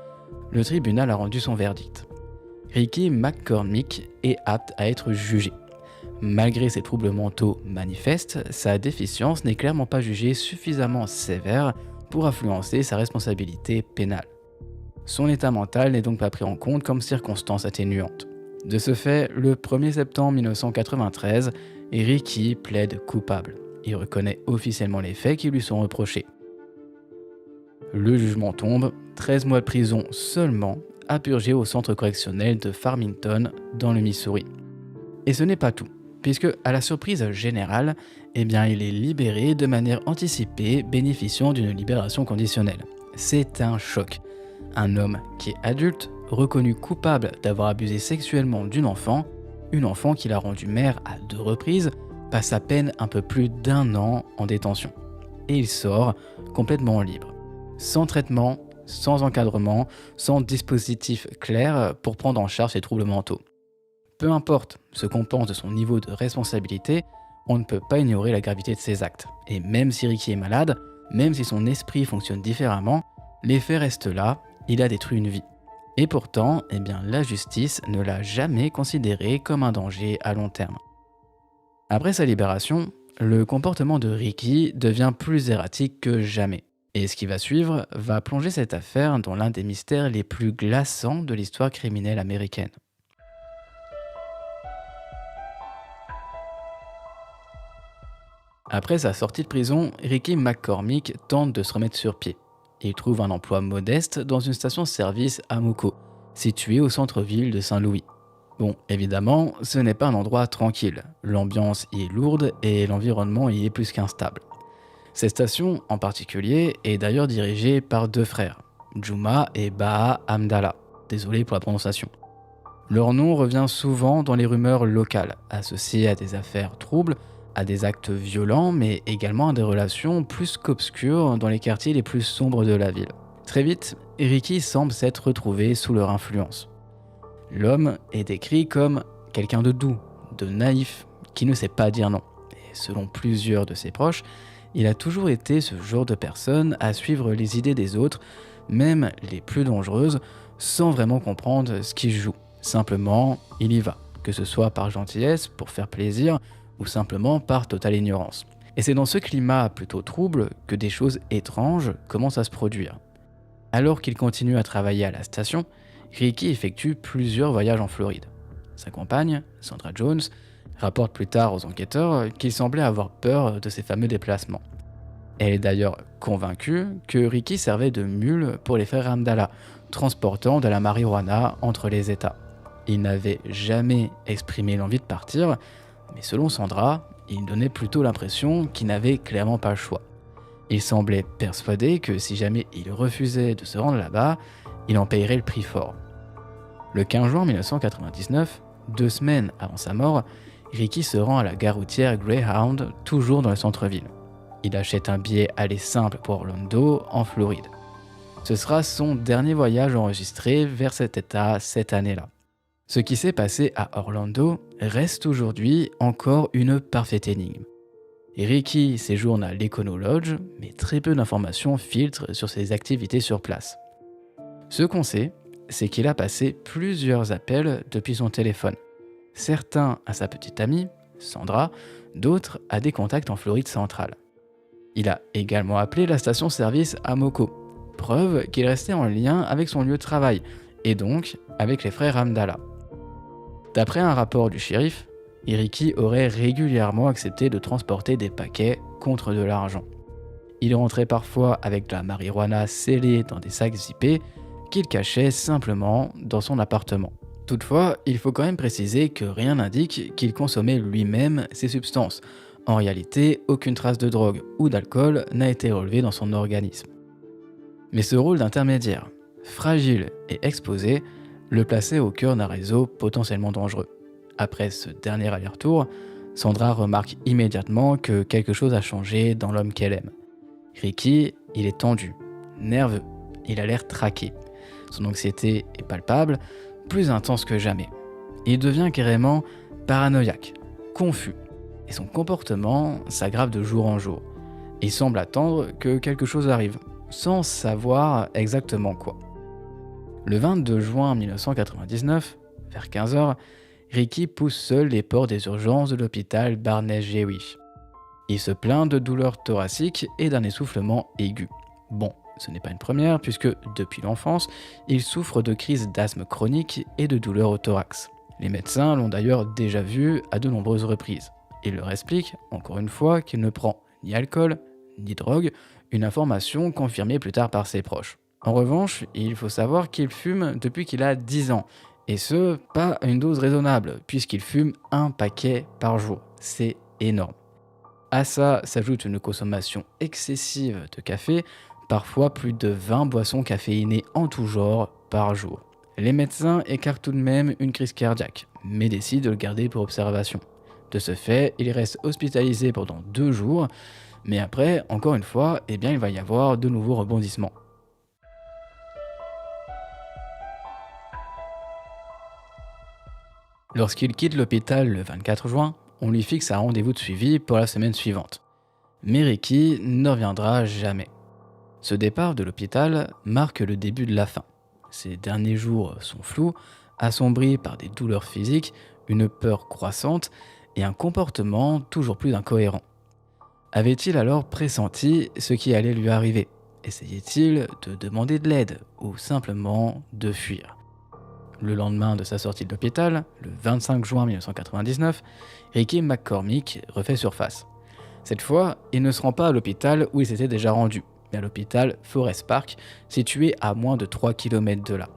C: le tribunal a rendu son verdict. Ricky McCormick est apte à être jugé. Malgré ses troubles mentaux manifestes, sa déficience n'est clairement pas jugée suffisamment sévère pour influencer sa responsabilité pénale. Son état mental n'est donc pas pris en compte comme circonstance atténuante. De ce fait, le 1er septembre 1993, Ricky plaide coupable. Il reconnaît officiellement les faits qui lui sont reprochés. Le jugement tombe, 13 mois de prison seulement, à purger au centre correctionnel de Farmington, dans le Missouri. Et ce n'est pas tout, puisque, à la surprise générale, il est libéré de manière anticipée, bénéficiant d'une libération conditionnelle. C'est un choc. Un homme qui est adulte, reconnu coupable d'avoir abusé sexuellement d'une enfant, une enfant qu'il a rendue mère à 2 reprises, passe à peine un peu plus d'1 an en détention. Et il sort complètement libre. Sans traitement, sans encadrement, sans dispositif clair pour prendre en charge ses troubles mentaux. Peu importe ce qu'on pense de son niveau de responsabilité, on ne peut pas ignorer la gravité de ses actes. Et même si Ricky est malade, même si son esprit fonctionne différemment, les faits restent là, il a détruit une vie. Et pourtant, la justice ne l'a jamais considéré comme un danger à long terme. Après sa libération, le comportement de Ricky devient plus erratique que jamais. Et ce qui va suivre va plonger cette affaire dans l'un des mystères les plus glaçants de l'histoire criminelle américaine. Après sa sortie de prison, Ricky McCormick tente de se remettre sur pied. Il trouve un emploi modeste dans une station-service à Moco, située au centre-ville de Saint-Louis. Bon, évidemment, ce n'est pas un endroit tranquille. L'ambiance y est lourde et l'environnement y est plus qu'instable. Cette station, en particulier, est d'ailleurs dirigée par 2 frères, Juma et Baha Hamdallah. Désolé pour la prononciation. Leur nom revient souvent dans les rumeurs locales, associées à des affaires troubles, à des actes violents, mais également à des relations plus qu'obscures dans les quartiers les plus sombres de la ville. Très vite, Ricky semble s'être retrouvé sous leur influence. L'homme est décrit comme quelqu'un de doux, de naïf, qui ne sait pas dire non. Et selon plusieurs de ses proches, il a toujours été ce genre de personne à suivre les idées des autres, même les plus dangereuses, sans vraiment comprendre ce qu'il joue. Simplement, il y va, que ce soit par gentillesse, pour faire plaisir, ou simplement par totale ignorance. Et c'est dans ce climat plutôt trouble que des choses étranges commencent à se produire. Alors qu'il continue à travailler à la station, Ricky effectue plusieurs voyages en Floride. Sa compagne, Sandra Jones, rapporte plus tard aux enquêteurs qu'il semblait avoir peur de ces fameux déplacements. Elle est d'ailleurs convaincue que Ricky servait de mule pour les frères Hamdallah, transportant de la marijuana entre les États. Il n'avait jamais exprimé l'envie de partir, mais selon Sandra, il donnait plutôt l'impression qu'il n'avait clairement pas le choix. Il semblait persuadé que si jamais il refusait de se rendre là-bas, il en payerait le prix fort. Le 15 juin 1999, 2 semaines avant sa mort, Ricky se rend à la gare routière Greyhound, toujours dans le centre-ville. Il achète un billet aller simple pour Orlando, en Floride. Ce sera son dernier voyage enregistré vers cet état cette année-là. Ce qui s'est passé à Orlando reste aujourd'hui encore une parfaite énigme. Ricky séjourne à l'Econo Lodge, mais très peu d'informations filtrent sur ses activités sur place. Ce qu'on sait, c'est qu'il a passé plusieurs appels depuis son téléphone. Certains à sa petite amie, Sandra, d'autres à des contacts en Floride centrale. Il a également appelé la station-service Amoco, preuve qu'il restait en lien avec son lieu de travail, et donc avec les frères Hamdallah. D'après un rapport du shérif, Ricky aurait régulièrement accepté de transporter des paquets contre de l'argent. Il rentrait parfois avec de la marijuana scellée dans des sacs zippés qu'il cachait simplement dans son appartement. Toutefois, il faut quand même préciser que rien n'indique qu'il consommait lui-même ces substances. En réalité, aucune trace de drogue ou d'alcool n'a été relevée dans son organisme. Mais ce rôle d'intermédiaire, fragile et exposé, le plaçait au cœur d'un réseau potentiellement dangereux. Après ce dernier aller-retour, Sandra remarque immédiatement que quelque chose a changé dans l'homme qu'elle aime. Ricky, il est tendu, nerveux, il a l'air traqué. Son anxiété est palpable, plus intense que jamais. Il devient carrément paranoïaque, confus, et son comportement s'aggrave de jour en jour. Il semble attendre que quelque chose arrive, sans savoir exactement quoi. Le 22 juin 1999, vers 15h, Ricky pousse seul les portes des urgences de l'hôpital Barnet-Jewish. Il se plaint de douleurs thoraciques et d'un essoufflement aigu. Bon, ce n'est pas une première puisque, depuis l'enfance, il souffre de crises d'asthme chronique et de douleurs au thorax. Les médecins l'ont d'ailleurs déjà vu à de nombreuses reprises. Il leur explique, encore une fois, qu'il ne prend ni alcool, ni drogue, une information confirmée plus tard par ses proches. En revanche, il faut savoir qu'il fume depuis qu'il a 10 ans, et ce, pas à une dose raisonnable, puisqu'il fume 1 paquet par jour. C'est énorme. À ça s'ajoute une consommation excessive de café, parfois plus de 20 boissons caféinées en tout genre par jour. Les médecins écartent tout de même une crise cardiaque, mais décident de le garder pour observation. De ce fait, il reste hospitalisé pendant 2 jours, mais après, encore une fois, il va y avoir de nouveaux rebondissements. Lorsqu'il quitte l'hôpital le 24 juin, on lui fixe un rendez-vous de suivi pour la semaine suivante. Mais Ricky ne reviendra jamais. Ce départ de l'hôpital marque le début de la fin. Ses derniers jours sont flous, assombris par des douleurs physiques, une peur croissante et un comportement toujours plus incohérent. Avait-il alors pressenti ce qui allait lui arriver ? Essayait-il de demander de l'aide ou simplement de fuir ? Le lendemain de sa sortie de l'hôpital, le 25 juin 1999, Ricky McCormick refait surface. Cette fois, il ne se rend pas à l'hôpital où il s'était déjà rendu, mais à l'hôpital Forest Park, situé à moins de 3 km de là.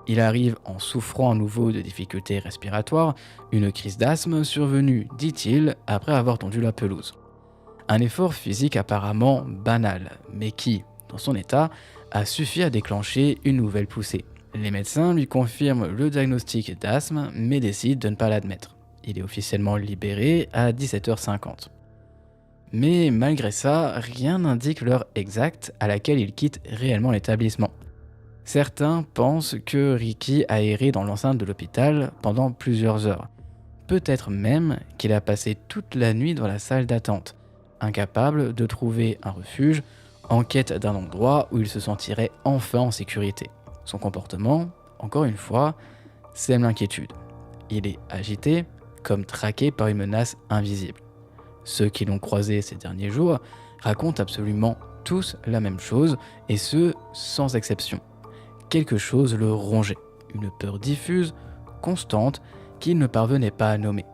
C: Il arrive en souffrant à nouveau de difficultés respiratoires, une crise d'asthme survenue, dit-il, après avoir tondu la pelouse. Un effort physique apparemment banal, mais qui, dans son état, a suffi à déclencher une nouvelle poussée. Les médecins lui confirment le diagnostic d'asthme, mais décident de ne pas l'admettre. Il est officiellement libéré à 17h50. Mais malgré ça, rien n'indique l'heure exacte à laquelle il quitte réellement l'établissement. Certains pensent que Ricky a erré dans l'enceinte de l'hôpital pendant plusieurs heures. Peut-être même qu'il a passé toute la nuit dans la salle d'attente, incapable de trouver un refuge, en quête d'un endroit où il se sentirait enfin en sécurité. Son comportement, encore une fois, sème l'inquiétude. Il est agité, comme traqué par une menace invisible. Ceux qui l'ont croisé ces derniers jours racontent absolument tous la même chose, et ce, sans exception. Quelque chose le rongeait, une peur diffuse, constante, qu'il ne parvenait pas à nommer.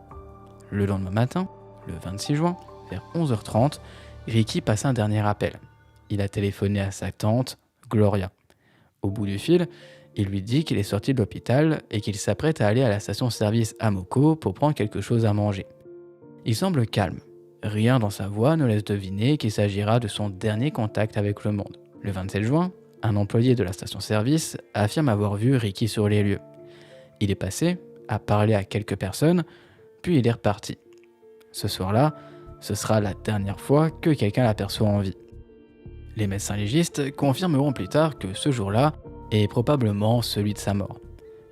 C: Le lendemain matin, le 26 juin, vers 11h30, Ricky passe un dernier appel. Il a téléphoné à sa tante, Gloria. Au bout du fil, il lui dit qu'il est sorti de l'hôpital et qu'il s'apprête à aller à la station-service Amoco pour prendre quelque chose à manger. Il semble calme. Rien dans sa voix ne laisse deviner qu'il s'agira de son dernier contact avec le monde. Le 27 juin, un employé de la station-service affirme avoir vu Ricky sur les lieux. Il est passé, a parlé à quelques personnes, puis il est reparti. Ce soir-là, ce sera la dernière fois que quelqu'un l'aperçoit en vie. Les médecins légistes confirmeront plus tard que ce jour-là est probablement celui de sa mort.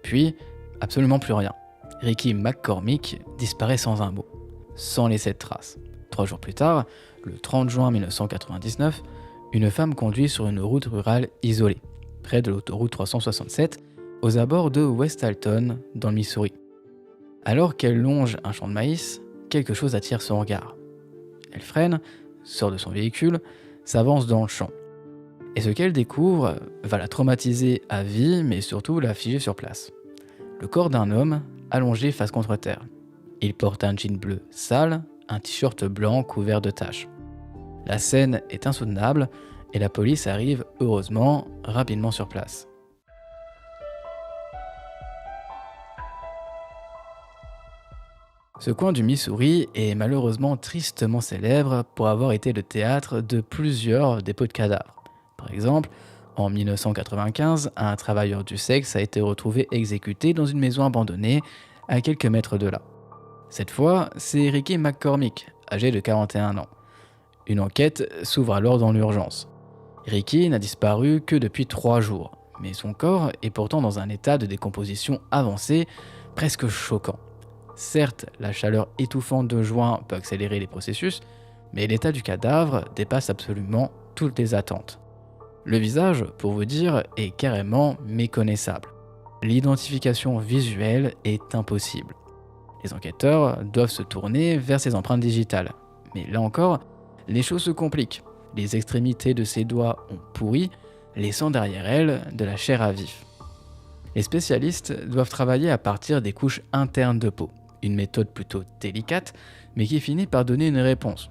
C: Puis, absolument plus rien. Ricky McCormick disparaît sans un mot, sans laisser de traces. 3 jours plus tard, le 30 juin 1999, une femme conduit sur une route rurale isolée, près de l'autoroute 367, aux abords de West Alton, dans le Missouri. Alors qu'elle longe un champ de maïs, quelque chose attire son regard. Elle freine, sort de son véhicule, s'avance dans le champ. Et ce qu'elle découvre va la traumatiser à vie, mais surtout la figer sur place. Le corps d'un homme allongé face contre terre. Il porte un jean bleu sale, un t-shirt blanc couvert de taches. La scène est insoutenable et la police arrive, heureusement, rapidement sur place. Ce coin du Missouri est malheureusement tristement célèbre pour avoir été le théâtre de plusieurs dépôts de cadavres. Par exemple, en 1995, un travailleur du sexe a été retrouvé exécuté dans une maison abandonnée à quelques mètres de là. Cette fois, c'est Ricky McCormick, âgé de 41 ans. Une enquête s'ouvre alors dans l'urgence. Ricky n'a disparu que depuis 3 jours, mais son corps est pourtant dans un état de décomposition avancé, presque choquant. Certes, la chaleur étouffante de juin peut accélérer les processus, mais l'état du cadavre dépasse absolument toutes les attentes. Le visage, pour vous dire, est carrément méconnaissable. L'identification visuelle est impossible. Les enquêteurs doivent se tourner vers ses empreintes digitales. Mais là encore, les choses se compliquent. Les extrémités de ses doigts ont pourri, laissant derrière elles de la chair à vif. Les spécialistes doivent travailler à partir des couches internes de peau. Une méthode plutôt délicate, mais qui finit par donner une réponse.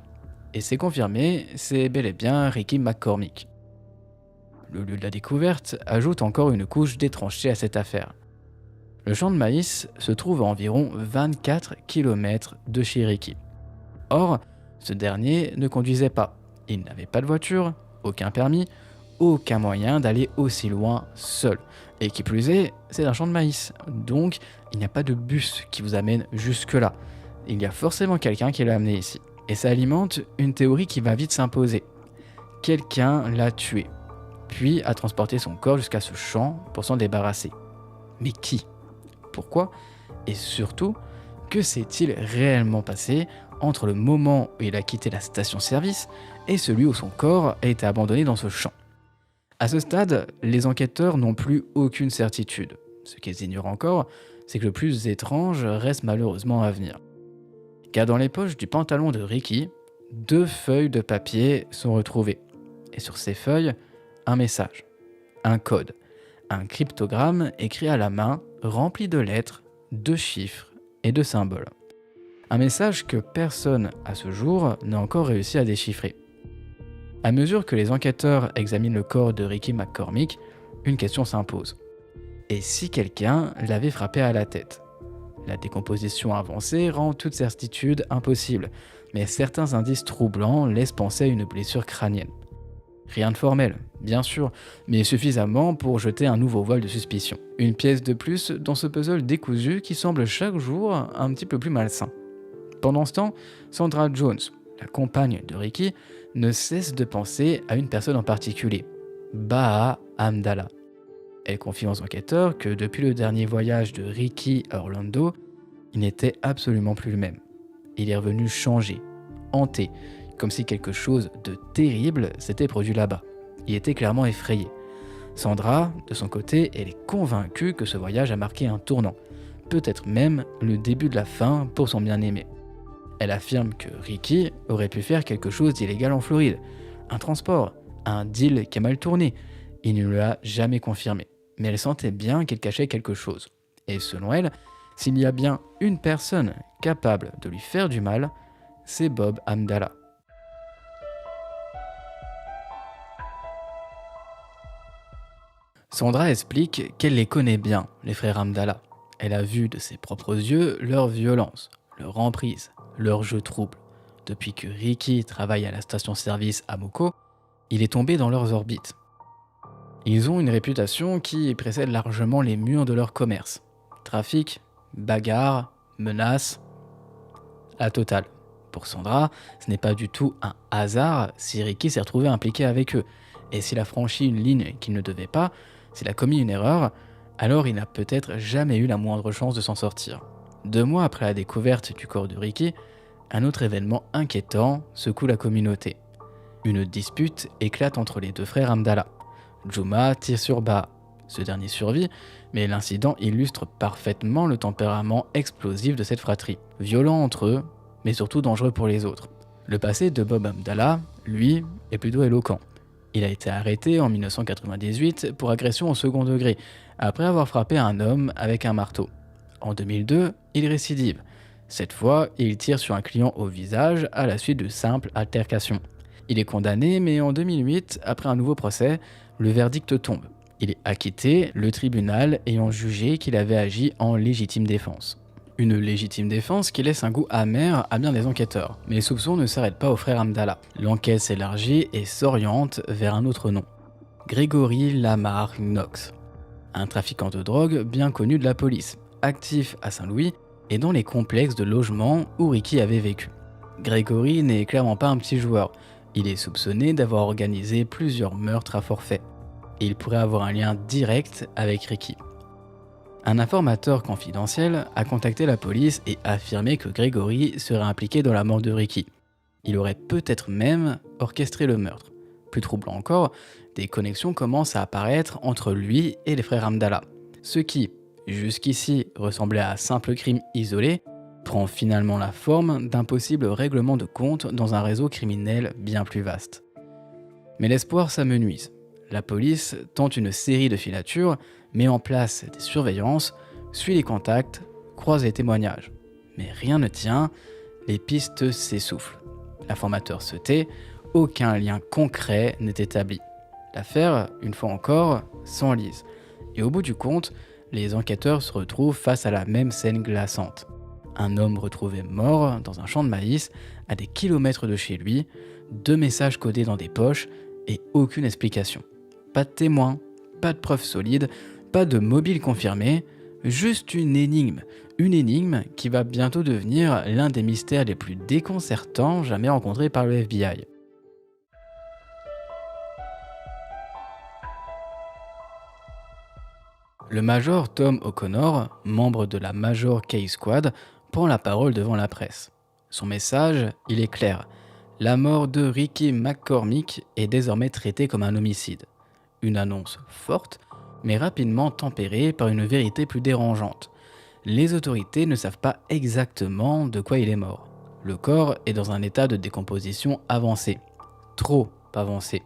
C: Et c'est confirmé, c'est bel et bien Ricky McCormick. Le lieu de la découverte ajoute encore une couche d'étrangeté à cette affaire. Le champ de maïs se trouve à environ 24 km de chez Ricky. Or, ce dernier ne conduisait pas. Il n'avait pas de voiture, aucun permis, aucun moyen d'aller aussi loin seul. Et qui plus est, c'est un champ de maïs, donc il n'y a pas de bus qui vous amène jusque-là. Il y a forcément quelqu'un qui l'a amené ici. Et ça alimente une théorie qui va vite s'imposer. Quelqu'un l'a tué, puis a transporté son corps jusqu'à ce champ pour s'en débarrasser. Mais qui ? Pourquoi ? Et surtout, que s'est-il réellement passé entre le moment où il a quitté la station-service et celui où son corps a été abandonné dans ce champ ? À ce stade, les enquêteurs n'ont plus aucune certitude. Ce qu'ils ignorent encore, c'est que le plus étrange reste malheureusement à venir. Car dans les poches du pantalon de Ricky, 2 feuilles de papier sont retrouvées. Et sur ces feuilles, un message, un code, un cryptogramme écrit à la main, rempli de lettres, de chiffres et de symboles. Un message que personne à ce jour n'a encore réussi à déchiffrer. À mesure que les enquêteurs examinent le corps de Ricky McCormick, une question s'impose. Et si quelqu'un l'avait frappé à la tête ? La décomposition avancée rend toute certitude impossible, mais certains indices troublants laissent penser à une blessure crânienne. Rien de formel, bien sûr, mais suffisamment pour jeter un nouveau voile de suspicion. Une pièce de plus dans ce puzzle décousu qui semble chaque jour un petit peu plus malsain. Pendant ce temps, Sandra Jones, la compagne de Ricky, ne cesse de penser à une personne en particulier, Baha Hamdallah. Elle confie aux enquêteurs que depuis le dernier voyage de Ricky à Orlando, il n'était absolument plus le même. Il est revenu changé, hanté, comme si quelque chose de terrible s'était produit là-bas. Il était clairement effrayé. Sandra, de son côté, elle est convaincue que ce voyage a marqué un tournant, peut-être même le début de la fin pour son bien-aimé. Elle affirme que Ricky aurait pu faire quelque chose d'illégal en Floride, un transport, un deal qui a mal tourné. Il ne l'a jamais confirmé, mais elle sentait bien qu'il cachait quelque chose. Et selon elle, s'il y a bien une personne capable de lui faire du mal, c'est Bob Hamdallah. Sandra explique qu'elle les connaît bien, les frères Hamdallah. Elle a vu de ses propres yeux leur violence, leur emprise, leur jeu trouble. Depuis que Ricky travaille à la station-service à Moco, il est tombé dans leurs orbites. Ils ont une réputation qui précède largement les murs de leur commerce. Trafic, bagarres, menaces, la totale. Pour Sandra, ce n'est pas du tout un hasard si Ricky s'est retrouvé impliqué avec eux. Et s'il a franchi une ligne qu'il ne devait pas, s'il a commis une erreur, alors il n'a peut-être jamais eu la moindre chance de s'en sortir. 2 mois après la découverte du corps de Ricky, Un autre événement inquiétant secoue la communauté. Une dispute éclate entre les deux frères Hamdallah. Juma tire sur Baha. Ce dernier survit, mais l'incident illustre parfaitement le tempérament explosif de cette fratrie. Violent entre eux, mais surtout dangereux pour les autres. Le passé de Bob Hamdallah, lui, est plutôt éloquent. Il a été arrêté en 1998 pour agression au second degré, après avoir frappé un homme avec un marteau. En 2002, il récidive. Cette fois, il tire sur un client au visage à la suite de simples altercations. Il est condamné, mais en 2008, après un nouveau procès, le verdict tombe. Il est acquitté, le tribunal ayant jugé qu'il avait agi en légitime défense. Une légitime défense qui laisse un goût amer à bien des enquêteurs. Mais les soupçons ne s'arrêtent pas au frère Hamdallah. L'enquête s'élargit et s'oriente vers un autre nom. Gregory Lamar Knox. Un trafiquant de drogue bien connu de la police, actif à Saint-Louis et dans les complexes de logement où Ricky avait vécu. Gregory n'est clairement pas un petit joueur. Il est soupçonné d'avoir organisé plusieurs meurtres à forfait. Et il pourrait avoir un lien direct avec Ricky. Un informateur confidentiel a contacté la police et affirmé que Gregory serait impliqué dans la mort de Ricky. Il aurait peut-être même orchestré le meurtre. Plus troublant encore, des connexions commencent à apparaître entre lui et les frères Hamdallah. Ce qui, jusqu'ici, ressemblait à un simple crime isolé, prend finalement la forme d'un possible règlement de compte dans un réseau criminel bien plus vaste. Mais l'espoir s'amenuise. La police tente une série de filatures, met en place des surveillances, suit les contacts, croise les témoignages. Mais rien ne tient, les pistes s'essoufflent. L'informateur se tait, aucun lien concret n'est établi. L'affaire, une fois encore, s'enlise. Et au bout du compte, les enquêteurs se retrouvent face à la même scène glaçante. Un homme retrouvé mort dans un champ de maïs, à des kilomètres de chez lui, 2 messages codés dans des poches et aucune explication. Pas de témoins, pas de preuves solides, pas de mobile confirmé, juste une énigme qui va bientôt devenir l'un des mystères les plus déconcertants jamais rencontrés par le FBI. Le major Tom O'Connor, membre de la Major K Squad, prend la parole devant la presse. Son message, il est clair. La mort de Ricky McCormick est désormais traitée comme un homicide. Une annonce forte, mais rapidement tempérée par une vérité plus dérangeante. Les autorités ne savent pas exactement de quoi il est mort. Le corps est dans un état de décomposition avancé. Trop avancé.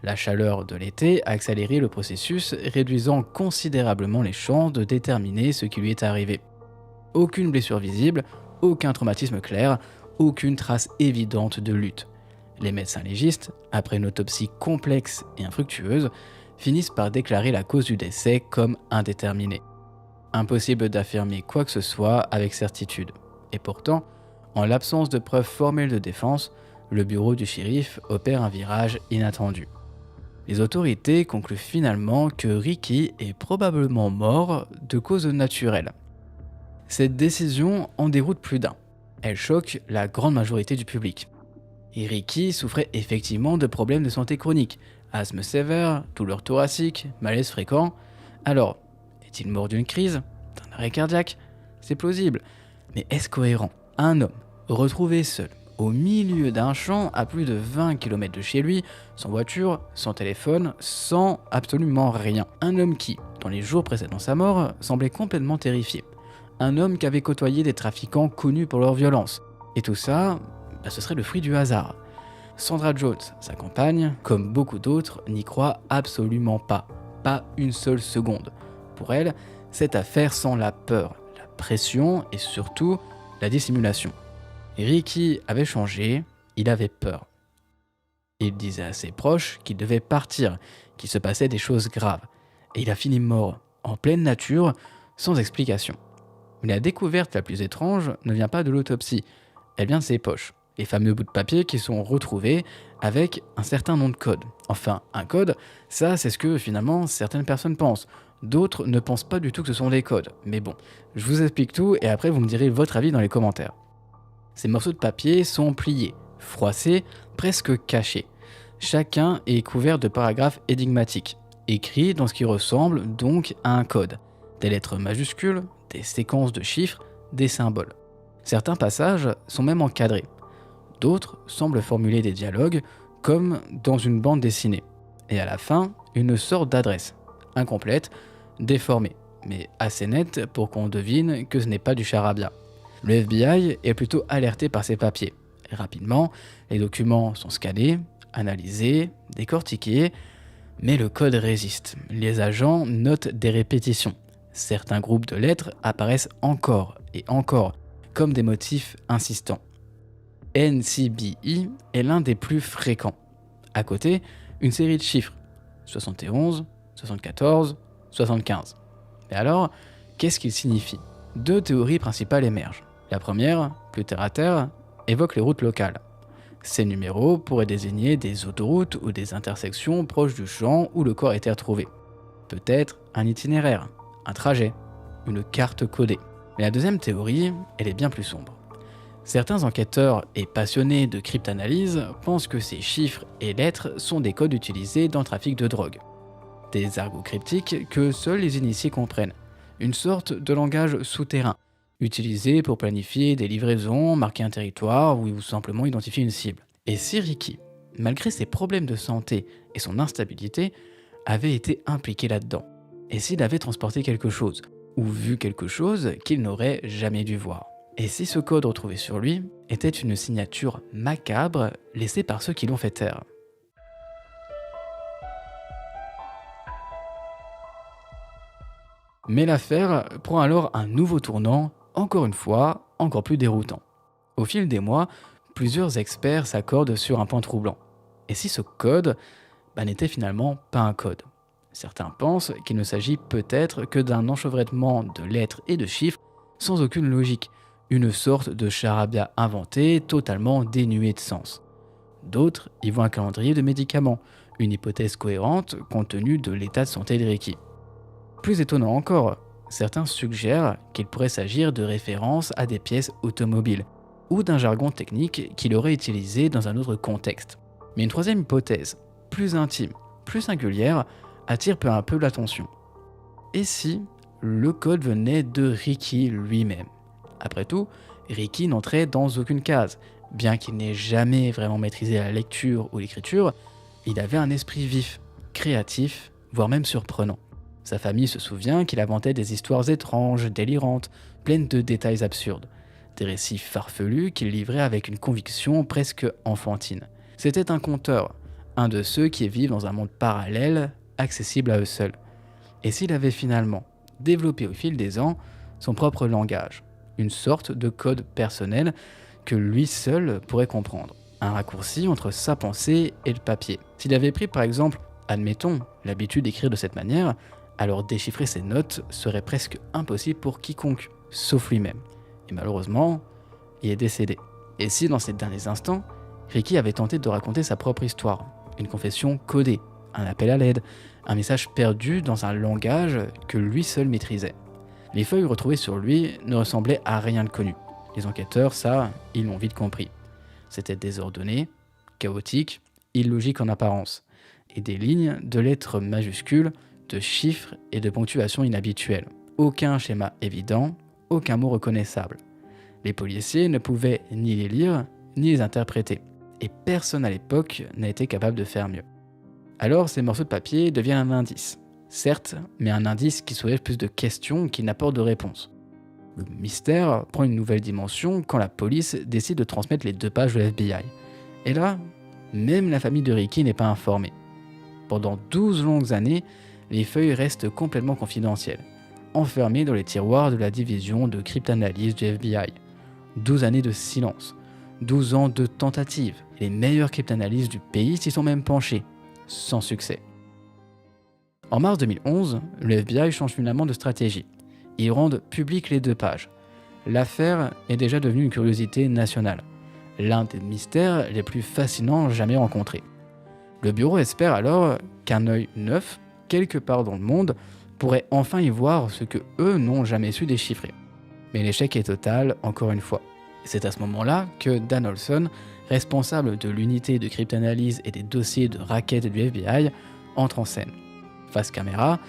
C: La chaleur de l'été a accéléré le processus, réduisant considérablement les chances de déterminer ce qui lui est arrivé. Aucune blessure visible, aucun traumatisme clair, aucune trace évidente de lutte. Les médecins légistes, après une autopsie complexe et infructueuse, finissent par déclarer la cause du décès comme indéterminée. Impossible d'affirmer quoi que ce soit avec certitude. Et pourtant, en l'absence de preuves formelles de défense, le bureau du shérif opère un virage inattendu. Les autorités concluent finalement que Ricky est probablement mort de cause naturelle. Cette décision en déroute plus d'un. Elle choque la grande majorité du public. Et Ricky souffrait effectivement de problèmes de santé chroniques, asthme sévère, douleurs thoraciques, malaise fréquent. Alors, est-il mort d'une crise, d'un arrêt cardiaque ? C'est plausible. Mais est-ce cohérent ? Un homme retrouvé seul, au milieu d'un champ à plus de 20 km de chez lui, sans voiture, sans téléphone, sans absolument rien. Un homme qui, dans les jours précédant sa mort, semblait complètement terrifié. Un homme qui avait côtoyé des trafiquants connus pour leur violence. Et tout ça, ce serait le fruit du hasard. Sandra Jones, sa compagne, comme beaucoup d'autres, n'y croit absolument pas. Pas une seule seconde. Pour elle, cette affaire sent la peur, la pression et surtout la dissimulation. Ricky avait changé, il avait peur. Il disait à ses proches qu'il devait partir, qu'il se passait des choses graves. Et il a fini mort, en pleine nature, sans explication. Mais la découverte la plus étrange ne vient pas de l'autopsie, elle vient de ses poches. Les fameux bouts de papier qui sont retrouvés avec un certain nom de code. Enfin, un code, ça c'est ce que finalement certaines personnes pensent. D'autres ne pensent pas du tout que ce sont des codes. Mais bon, je vous explique tout et après vous me direz votre avis dans les commentaires. Ces morceaux de papier sont pliés, froissés, presque cachés. Chacun est couvert de paragraphes énigmatiques, écrits dans ce qui ressemble donc à un code. Des lettres majuscules, des séquences de chiffres, des symboles. Certains passages sont même encadrés. D'autres semblent formuler des dialogues comme dans une bande dessinée. Et à la fin, une sorte d'adresse, incomplète, déformée, mais assez nette pour qu'on devine que ce n'est pas du charabia. Le FBI est plutôt alerté par ces papiers. Et rapidement, les documents sont scannés, analysés, décortiqués, mais le code résiste. Les agents notent des répétitions. Certains groupes de lettres apparaissent encore et encore, comme des motifs insistants. NCBI est l'un des plus fréquents. À côté, une série de chiffres, 71, 74, 75. Mais alors, qu'est-ce qu'ils signifient ? Deux théories principales émergent. La première, plus terre à terre, évoque les routes locales. Ces numéros pourraient désigner des autoroutes ou des intersections proches du champ où le corps a été retrouvé. Peut-être un itinéraire, un trajet, une carte codée. Mais la deuxième théorie, elle est bien plus sombre. Certains enquêteurs et passionnés de cryptanalyse pensent que ces chiffres et lettres sont des codes utilisés dans le trafic de drogue. Des argots cryptiques que seuls les initiés comprennent. Une sorte de langage souterrain, utilisé pour planifier des livraisons, marquer un territoire ou simplement identifier une cible. Et si Ricky, malgré ses problèmes de santé et son instabilité, avait été impliqué là-dedans? Et s'il avait transporté quelque chose, ou vu quelque chose qu'il n'aurait jamais dû voir? Et si ce code retrouvé sur lui était une signature macabre laissée par ceux qui l'ont fait taire? Mais l'affaire prend alors un nouveau tournant, encore une fois, encore plus déroutant. Au fil des mois, plusieurs experts s'accordent sur un point troublant. Et si ce code n'était finalement pas un code? Certains pensent qu'il ne s'agit peut-être que d'un enchevêtrement de lettres et de chiffres sans aucune logique, une sorte de charabia inventé totalement dénué de sens. D'autres y voient un calendrier de médicaments, une hypothèse cohérente compte tenu de l'état de santé de Ricky. Plus étonnant encore, certains suggèrent qu'il pourrait s'agir de références à des pièces automobiles ou d'un jargon technique qu'il aurait utilisé dans un autre contexte. Mais une troisième hypothèse, plus intime, plus singulière, attire peu à peu l'attention. Et si le code venait de Ricky lui-même? Après tout, Ricky n'entrait dans aucune case. Bien qu'il n'ait jamais vraiment maîtrisé la lecture ou l'écriture, il avait un esprit vif, créatif, voire même surprenant. Sa famille se souvient qu'il inventait des histoires étranges, délirantes, pleines de détails absurdes. Des récits farfelus qu'il livrait avec une conviction presque enfantine. C'était un conteur, un de ceux qui vivent dans un monde parallèle, accessible à eux seuls. Et s'il avait finalement développé au fil des ans son propre langage, une sorte de code personnel que lui seul pourrait comprendre. Un raccourci entre sa pensée et le papier. S'il avait pris par exemple, admettons, l'habitude d'écrire de cette manière, alors déchiffrer ses notes serait presque impossible pour quiconque, sauf lui-même. Et malheureusement, il est décédé. Et si dans ces derniers instants, Ricky avait tenté de raconter sa propre histoire, une confession codée, un appel à l'aide, un message perdu dans un langage que lui seul maîtrisait. Les feuilles retrouvées sur lui ne ressemblaient à rien de connu. Les enquêteurs, ça, ils l'ont vite compris. C'était désordonné, chaotique, illogique en apparence, et des lignes de lettres majuscules, de chiffres et de ponctuation inhabituelles. Aucun schéma évident, aucun mot reconnaissable. Les policiers ne pouvaient ni les lire, ni les interpréter, et personne à l'époque n'a été capable de faire mieux. Alors ces morceaux de papier deviennent un indice. Certes, mais un indice qui soulève plus de questions qu'il n'apporte de réponses. Le mystère prend une nouvelle dimension quand la police décide de transmettre les 2 pages de l'FBI. Et là, même la famille de Ricky n'est pas informée. Pendant 12 longues années, les feuilles restent complètement confidentielles, enfermées dans les tiroirs de la division de cryptanalyse du FBI. 12 années de silence, 12 ans de tentatives. Les meilleurs cryptanalystes du pays s'y sont même penchés, sans succès. En mars 2011, le FBI change finalement de stratégie. Ils rendent publiques les 2 pages. L'affaire est déjà devenue une curiosité nationale, l'un des mystères les plus fascinants jamais rencontrés. Le bureau espère alors qu'un œil neuf, quelque part dans le monde, pourrait enfin y voir ce que eux n'ont jamais su déchiffrer. Mais l'échec est total, encore une fois. C'est à ce moment-là que Dan Olson, responsable de l'unité de cryptanalyse et des dossiers de raquettes du FBI, entre en scène. Face caméra,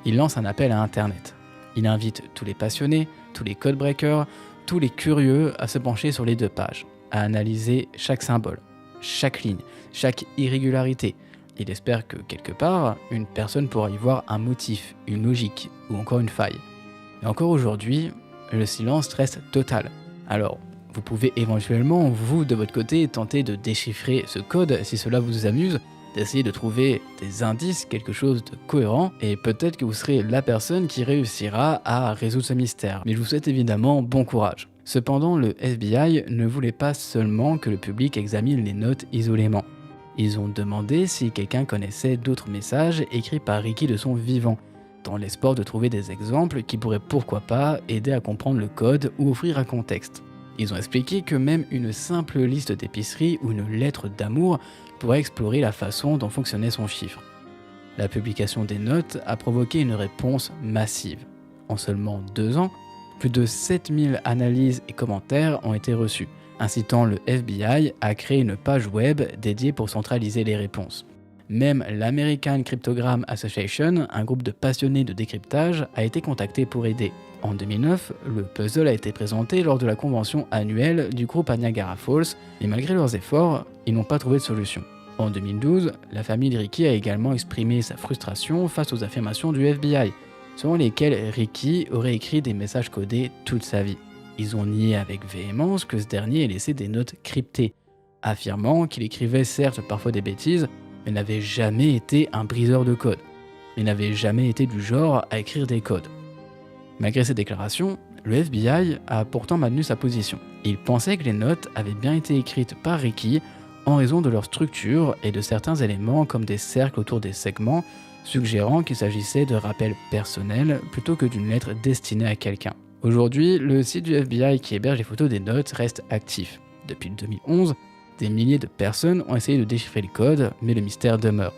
C: il lance un appel à Internet. Il invite tous les passionnés, tous les codebreakers, tous les curieux à se pencher sur les 2 pages, à analyser chaque symbole, chaque ligne, chaque irrégularité. Il espère que quelque part, une personne pourra y voir un motif, une logique ou encore une faille. Et encore aujourd'hui, le silence reste total. Alors, vous pouvez éventuellement, vous, de votre côté, tenter de déchiffrer ce code si cela vous amuse, d'essayer de trouver des indices, quelque chose de cohérent, et peut-être que vous serez la personne qui réussira à résoudre ce mystère. Mais je vous souhaite évidemment bon courage. Cependant, le FBI ne voulait pas seulement que le public examine les notes isolément. Ils ont demandé si quelqu'un connaissait d'autres messages écrits par Ricky de son vivant, dans l'espoir de trouver des exemples qui pourraient pourquoi pas aider à comprendre le code ou offrir un contexte. Ils ont expliqué que même une simple liste d'épicerie ou une lettre d'amour pourrait explorer la façon dont fonctionnait son chiffre. La publication des notes a provoqué une réponse massive. En seulement 2 ans, plus de 7000 analyses et commentaires ont été reçus, incitant le FBI à créer une page web dédiée pour centraliser les réponses. Même l'American Cryptogram Association, un groupe de passionnés de décryptage, a été contacté pour aider. En 2009, le puzzle a été présenté lors de la convention annuelle du groupe à Niagara Falls, et malgré leurs efforts, ils n'ont pas trouvé de solution. En 2012, la famille de Ricky a également exprimé sa frustration face aux affirmations du FBI, selon lesquelles Ricky aurait écrit des messages codés toute sa vie. Ils ont nié avec véhémence que ce dernier ait laissé des notes cryptées, affirmant qu'il écrivait certes parfois des bêtises, mais n'avait jamais été un briseur de code, mais n'avait jamais été du genre à écrire des codes. Malgré ces déclarations, le FBI a pourtant maintenu sa position. Il pensait que les notes avaient bien été écrites par Ricky en raison de leur structure et de certains éléments comme des cercles autour des segments, suggérant qu'il s'agissait de rappels personnels plutôt que d'une lettre destinée à quelqu'un. Aujourd'hui, le site du FBI qui héberge les photos des notes reste actif. Depuis 2011, des milliers de personnes ont essayé de déchiffrer le code, mais le mystère demeure.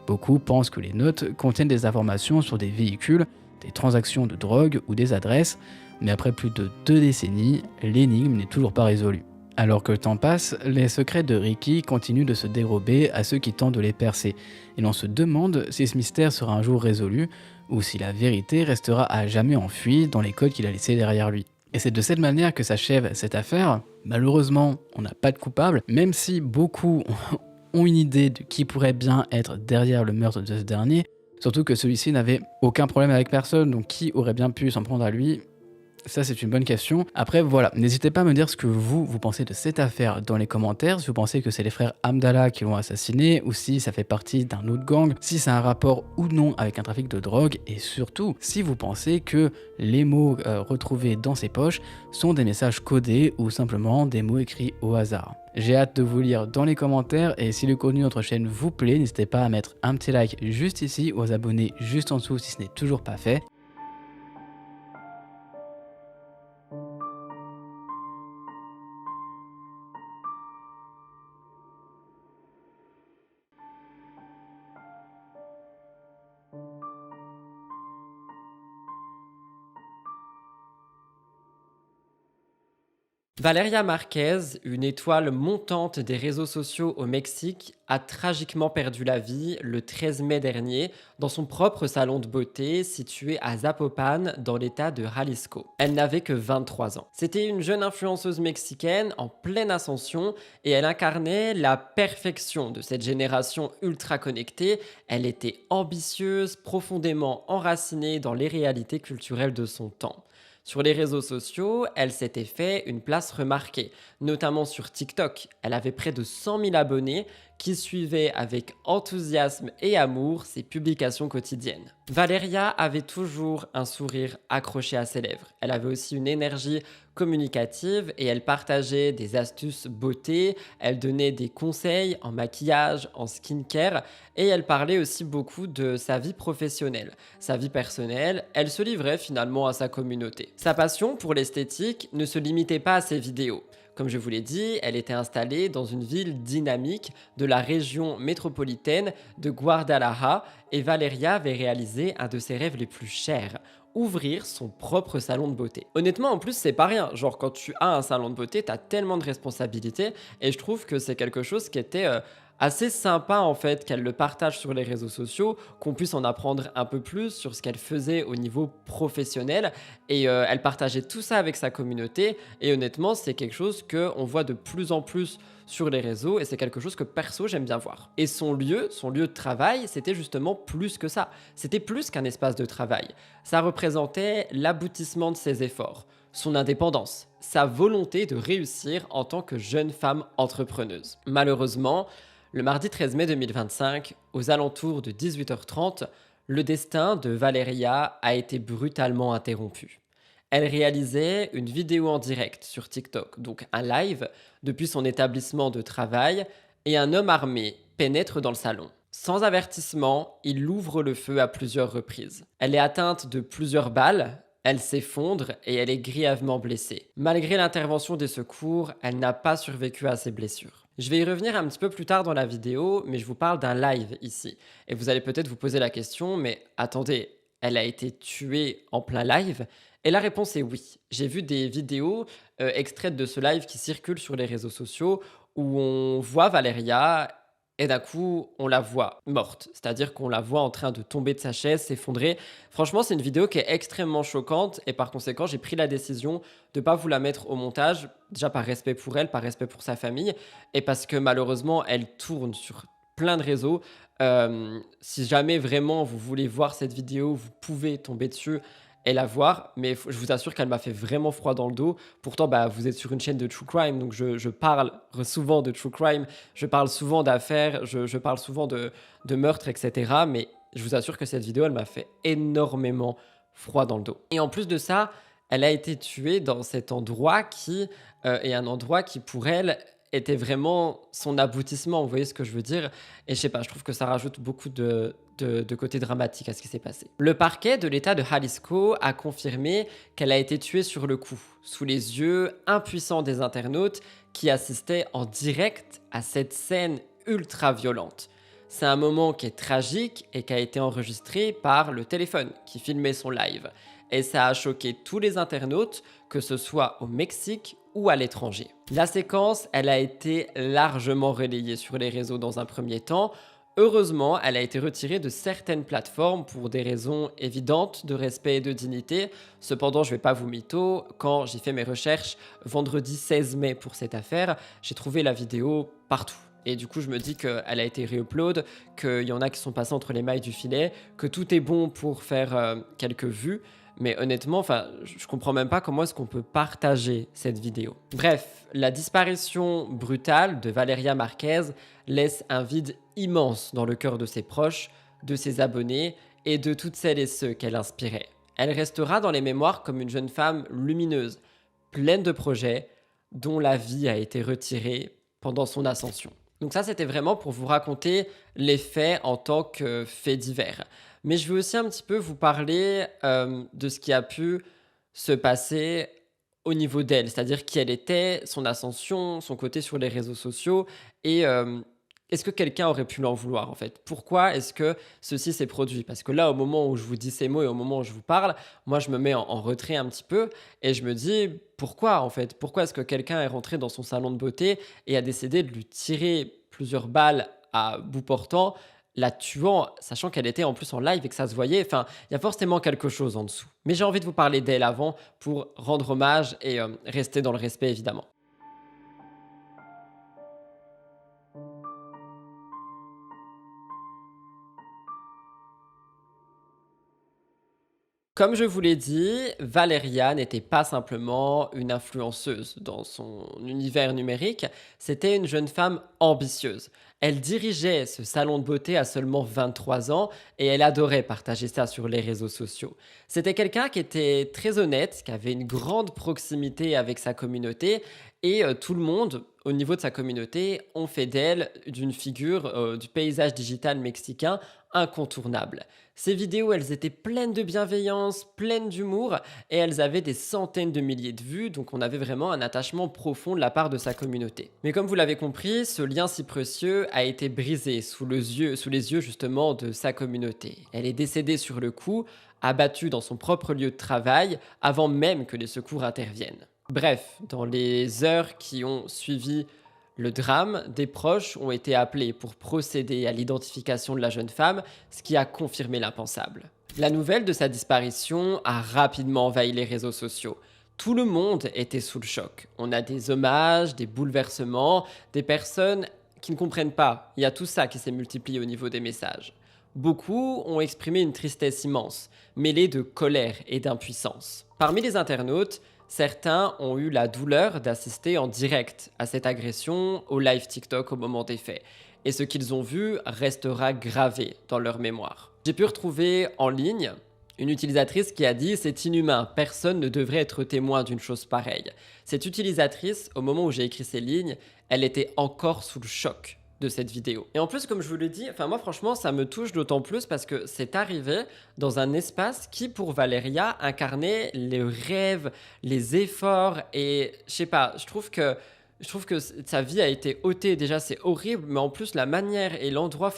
C: Beaucoup pensent que les notes contiennent des informations sur des véhicules, des transactions de drogue ou des adresses, mais après plus de 2 décennies, l'énigme n'est toujours pas résolue. Alors que le temps passe, les secrets de Ricky continuent de se dérober à ceux qui tentent de les percer, et l'on se demande si ce mystère sera un jour résolu, ou si la vérité restera à jamais enfuie dans les codes qu'il a laissés derrière lui. Et c'est de cette manière que s'achève cette affaire. Malheureusement, on n'a pas de coupable, même si beaucoup ont une idée de qui pourrait bien être derrière le meurtre de ce dernier, surtout que celui-ci n'avait aucun problème avec personne, donc qui aurait bien pu s'en prendre à lui? Ça, c'est une bonne question. Après, voilà, n'hésitez pas à me dire ce que vous pensez de cette affaire dans les commentaires, si vous pensez que c'est les frères Hamdallah qui l'ont assassiné, ou si ça fait partie d'un autre gang, si c'est un rapport ou non avec un trafic de drogue, et surtout, si vous pensez que les mots retrouvés dans ses poches sont des messages codés ou simplement des mots écrits au hasard. J'ai hâte de vous lire dans les commentaires, et si le contenu de notre chaîne vous plaît, n'hésitez pas à mettre un petit like juste ici, ou à vous abonner juste en dessous si ce n'est toujours pas fait.
A: Valeria Marquez, une étoile montante des réseaux sociaux au Mexique, a tragiquement perdu la vie le 13 mai dernier dans son propre salon de beauté situé à Zapopan dans l'état de Jalisco. Elle n'avait que 23 ans. C'était une jeune influenceuse mexicaine en pleine ascension et elle incarnait la perfection de cette génération ultra connectée. Elle était ambitieuse, profondément enracinée dans les réalités culturelles de son temps. Sur les réseaux sociaux, elle s'était fait une place remarquée, notamment sur TikTok. Elle avait près de 100 000 abonnés qui suivaient avec enthousiasme et amour ses publications quotidiennes. Valeria avait toujours un sourire accroché à ses lèvres. Elle avait aussi une énergie communicative et elle partageait des astuces beauté, elle donnait des conseils en maquillage, en skincare et elle parlait aussi beaucoup de sa vie professionnelle. Sa vie personnelle, elle se livrait finalement à sa communauté. Sa passion pour l'esthétique ne se limitait pas à ses vidéos. Comme je vous l'ai dit, elle était installée dans une ville dynamique de la région métropolitaine de Guadalajara et Valeria avait réalisé un de ses rêves les plus chers, ouvrir son propre salon de beauté. Honnêtement, en plus, c'est pas rien. Genre, quand tu as un salon de beauté, t'as tellement de responsabilités et je trouve que c'est quelque chose qui était Assez sympa en fait qu'elle le partage sur les réseaux sociaux, qu'on puisse en apprendre un peu plus sur ce qu'elle faisait au niveau professionnel et elle partageait tout ça avec sa communauté et honnêtement c'est quelque chose qu'on voit de plus en plus sur les réseaux et c'est quelque chose que perso j'aime bien voir. Et son lieu de travail, c'était justement plus que ça. C'était plus qu'un espace de travail. Ça représentait l'aboutissement de ses efforts, son indépendance, sa volonté de réussir en tant que jeune femme entrepreneuse. Malheureusement, le mardi 13 mai 2025, aux alentours de 18h30, le destin de Valeria a été brutalement interrompu. Elle réalisait une vidéo en direct sur TikTok, donc un live, depuis son établissement de travail, et un homme armé pénètre dans le salon. Sans avertissement, il ouvre le feu à plusieurs reprises. Elle est atteinte de plusieurs balles, elle s'effondre et elle est grièvement blessée. Malgré l'intervention des secours, elle n'a pas survécu à ses blessures. Je vais y revenir un petit peu plus tard dans la vidéo, mais je vous parle d'un live ici. Et vous allez peut-être vous poser la question, mais attendez, elle a été tuée en plein live? Et la réponse est oui. J'ai vu des vidéos extraites de ce live qui circulent sur les réseaux sociaux où on voit Valeria et d'un coup, on la voit morte. C'est-à-dire qu'on la voit en train de tomber de sa chaise, s'effondrer. Franchement, c'est une vidéo qui est extrêmement choquante et par conséquent, j'ai pris la décision de ne pas vous la mettre au montage, déjà par respect pour elle, par respect pour sa famille et parce que malheureusement, elle tourne sur plein de réseaux. Si jamais vraiment vous voulez voir cette vidéo, vous pouvez tomber dessus et la voir, mais je vous assure qu'elle m'a fait vraiment froid dans le dos. Pourtant, bah, vous êtes sur une chaîne de true crime, donc je parle souvent de true crime, je parle souvent d'affaires, je parle souvent de meurtres, etc. Mais je vous assure que cette vidéo, elle m'a fait énormément froid dans le dos. Et en plus de ça, elle a été tuée dans cet endroit qui est un endroit qui, pour elle, était vraiment son aboutissement, vous voyez ce que je veux dire? Et je sais pas, je trouve que ça rajoute beaucoup de côté dramatique à ce qui s'est passé. Le parquet de l'État de Jalisco a confirmé qu'elle a été tuée sur le coup, sous les yeux impuissants des internautes qui assistaient en direct à cette scène ultra violente. C'est un moment qui est tragique et qui a été enregistré par le téléphone qui filmait son live. Et ça a choqué tous les internautes, que ce soit au Mexique ou à l'étranger. La séquence, elle a été largement relayée sur les réseaux dans un premier temps. Heureusement, elle a été retirée de certaines plateformes pour des raisons évidentes de respect et de dignité. Cependant, je ne vais pas vous mytho, quand j'ai fait mes recherches vendredi 16 mai pour cette affaire, j'ai trouvé la vidéo partout. Et du coup, je me dis qu'elle a été re-upload, qu'il y en a qui sont passés entre les mailles du filet, que tout est bon pour faire quelques vues. Mais honnêtement, je comprends même pas comment est-ce qu'on peut partager cette vidéo. Bref, la disparition brutale de Valeria Marquez laisse un vide immense dans le cœur de ses proches, de ses abonnés et de toutes celles et ceux qu'elle inspirait. Elle restera dans les mémoires comme une jeune femme lumineuse, pleine de projets, dont la vie a été retirée pendant son ascension. Donc ça, c'était vraiment pour vous raconter les faits en tant que faits divers. Mais je vais aussi un petit peu vous parler de ce qui a pu se passer au niveau d'elle, c'est-à-dire qui elle était, son ascension, son côté sur les réseaux sociaux et est-ce que quelqu'un aurait pu l'en vouloir en fait? Pourquoi est-ce que ceci s'est produit? Parce que là, au moment où je vous dis ces mots et au moment où je vous parle, moi je me mets en retrait un petit peu et je me dis pourquoi en fait? Pourquoi est-ce que quelqu'un est rentré dans son salon de beauté et a décidé de lui tirer plusieurs balles à bout portant, la tuant, sachant qu'elle était en plus en live et que ça se voyait? Enfin, il y a forcément quelque chose en dessous. Mais j'ai envie de vous parler d'elle avant pour rendre hommage et rester dans le respect évidemment. Comme je vous l'ai dit, Valeria n'était pas simplement une influenceuse dans son univers numérique, c'était une jeune femme ambitieuse. Elle dirigeait ce salon de beauté à seulement 23 ans et elle adorait partager ça sur les réseaux sociaux. C'était quelqu'un qui était très honnête, qui avait une grande proximité avec sa communauté et tout le monde, au niveau de sa communauté, ont fait d'elle d'une figure du paysage digital mexicain incontournable. Ces vidéos, elles étaient pleines de bienveillance, pleines d'humour et elles avaient des centaines de milliers de vues, donc on avait vraiment un attachement profond de la part de sa communauté. Mais comme vous l'avez compris, ce lien si précieux a été brisé sous les yeux justement de sa communauté. Elle est décédée sur le coup, abattue dans son propre lieu de travail, avant même que les secours interviennent. Bref, dans les heures qui ont suivi Le drame, des proches ont été appelés pour procéder à l'identification de la jeune femme, ce qui a confirmé l'impensable. La nouvelle de sa disparition a rapidement envahi les réseaux sociaux. Tout le monde était sous le choc. On a des hommages, des bouleversements, des personnes qui ne comprennent pas. Il y a tout ça qui s'est multiplié au niveau des messages. Beaucoup ont exprimé une tristesse immense, mêlée de colère et d'impuissance. Parmi les internautes, certains ont eu la douleur d'assister en direct à cette agression au live TikTok au moment des faits. Et ce qu'ils ont vu restera gravé dans leur mémoire. J'ai pu retrouver en ligne une utilisatrice qui a dit « C'est inhumain, personne ne devrait être témoin d'une chose pareille ». Cette utilisatrice, au moment où j'ai écrit ces lignes, elle était encore sous le choc de cette vidéo. Et en plus, comme je vous l'ai dit, moi franchement, ça me touche d'autant plus parce que c'est arrivé dans un espace qui, pour Valéria, incarnait les rêves, les efforts et je sais pas, je trouve que sa vie a été ôtée. Déjà, c'est horrible, mais en plus, la manière et l'endroit,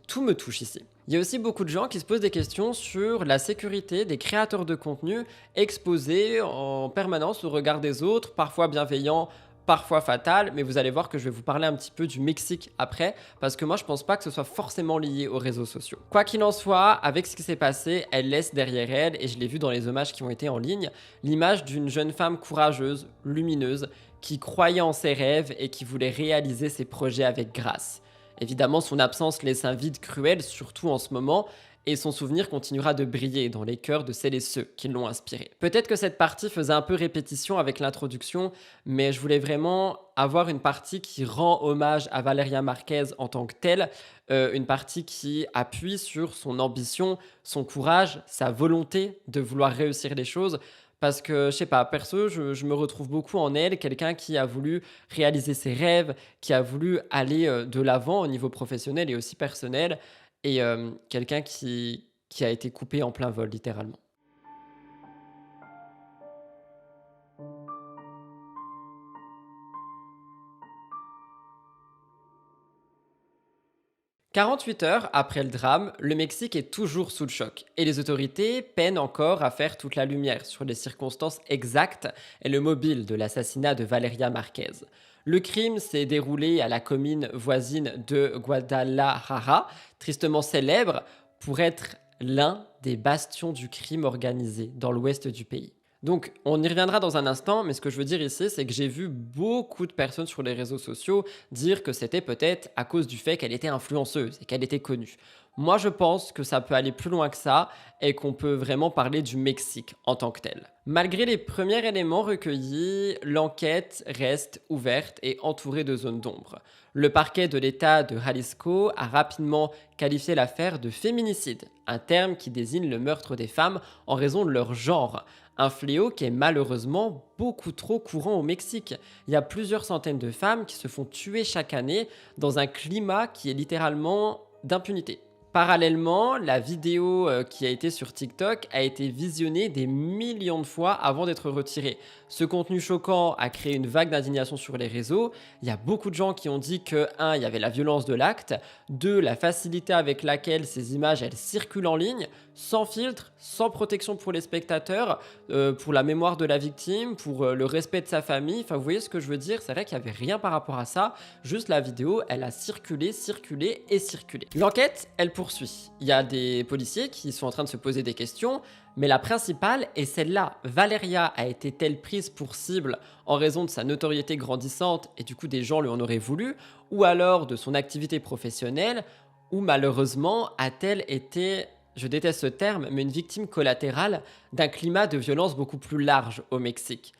A: tout me touche ici. Il y a aussi beaucoup de gens qui se posent des questions sur la sécurité des créateurs de contenu exposés en permanence au regard des autres, parfois bienveillants, parfois fatal, mais vous allez voir que je vais vous parler un petit peu du Mexique après, parce que moi je pense pas que ce soit forcément lié aux réseaux sociaux. Quoi qu'il en soit, avec ce qui s'est passé, elle laisse derrière elle, et je l'ai vu dans les hommages qui ont été en ligne, l'image d'une jeune femme courageuse, lumineuse, qui croyait en ses rêves et qui voulait réaliser ses projets avec grâce. Évidemment, son absence laisse un vide cruel, surtout en ce moment, et son souvenir continuera de briller dans les cœurs de celles et ceux qui l'ont inspiré. Peut-être que cette partie faisait un peu répétition avec l'introduction, mais je voulais vraiment avoir une partie qui rend hommage à Valeria Marquez en tant que telle, une partie qui appuie sur son ambition, son courage, sa volonté de vouloir réussir les choses, parce que, je sais pas, perso, je me retrouve beaucoup en elle, quelqu'un qui a voulu réaliser ses rêves, qui a voulu aller de l'avant au niveau professionnel et aussi personnel, et quelqu'un qui a été coupé en plein vol, littéralement. 48 heures après le drame, le Mexique est toujours sous le choc et les autorités peinent encore à faire toute la lumière sur les circonstances exactes et le mobile de l'assassinat de Valeria Marquez. Le crime s'est déroulé à la commune voisine de Guadalajara, tristement célèbre pour être l'un des bastions du crime organisé dans l'ouest du pays. Donc, on y reviendra dans un instant, mais ce que je veux dire ici, c'est que j'ai vu beaucoup de personnes sur les réseaux sociaux dire que c'était peut-être à cause du fait qu'elle était influenceuse et qu'elle était connue. Moi, je pense que ça peut aller plus loin que ça et qu'on peut vraiment parler du Mexique en tant que tel. Malgré les premiers éléments recueillis, l'enquête reste ouverte et entourée de zones d'ombre. Le parquet de l'État de Jalisco a rapidement qualifié l'affaire de féminicide, un terme qui désigne le meurtre des femmes en raison de leur genre. Un fléau qui est malheureusement beaucoup trop courant au Mexique. Il y a plusieurs centaines de femmes qui se font tuer chaque année dans un climat qui est littéralement d'impunité. Parallèlement, la vidéo qui a été sur TikTok a été visionnée des millions de fois avant d'être retirée. Ce contenu choquant a créé une vague d'indignation sur les réseaux. Il y a beaucoup de gens qui ont dit que 1. Il y avait la violence de l'acte, 2. La facilité avec laquelle ces images elles circulent en ligne, sans filtre, sans protection pour les spectateurs, pour la mémoire de la victime, pour le respect de sa famille. Enfin, vous voyez ce que je veux dire? C'est vrai qu'il n'y avait rien par rapport à ça. Juste la vidéo, elle a circulé, circulé et circulé. L'enquête, elle poursuit. Il y a des policiers qui sont en train de se poser des questions, mais la principale est celle-là. Valeria a été-elle prise pour cible en raison de sa notoriété grandissante et du coup des gens lui en auraient voulu, ou alors de son activité professionnelle, ou malheureusement a-t-elle été, je déteste ce terme, mais une victime collatérale d'un climat de violence beaucoup plus large au Mexique?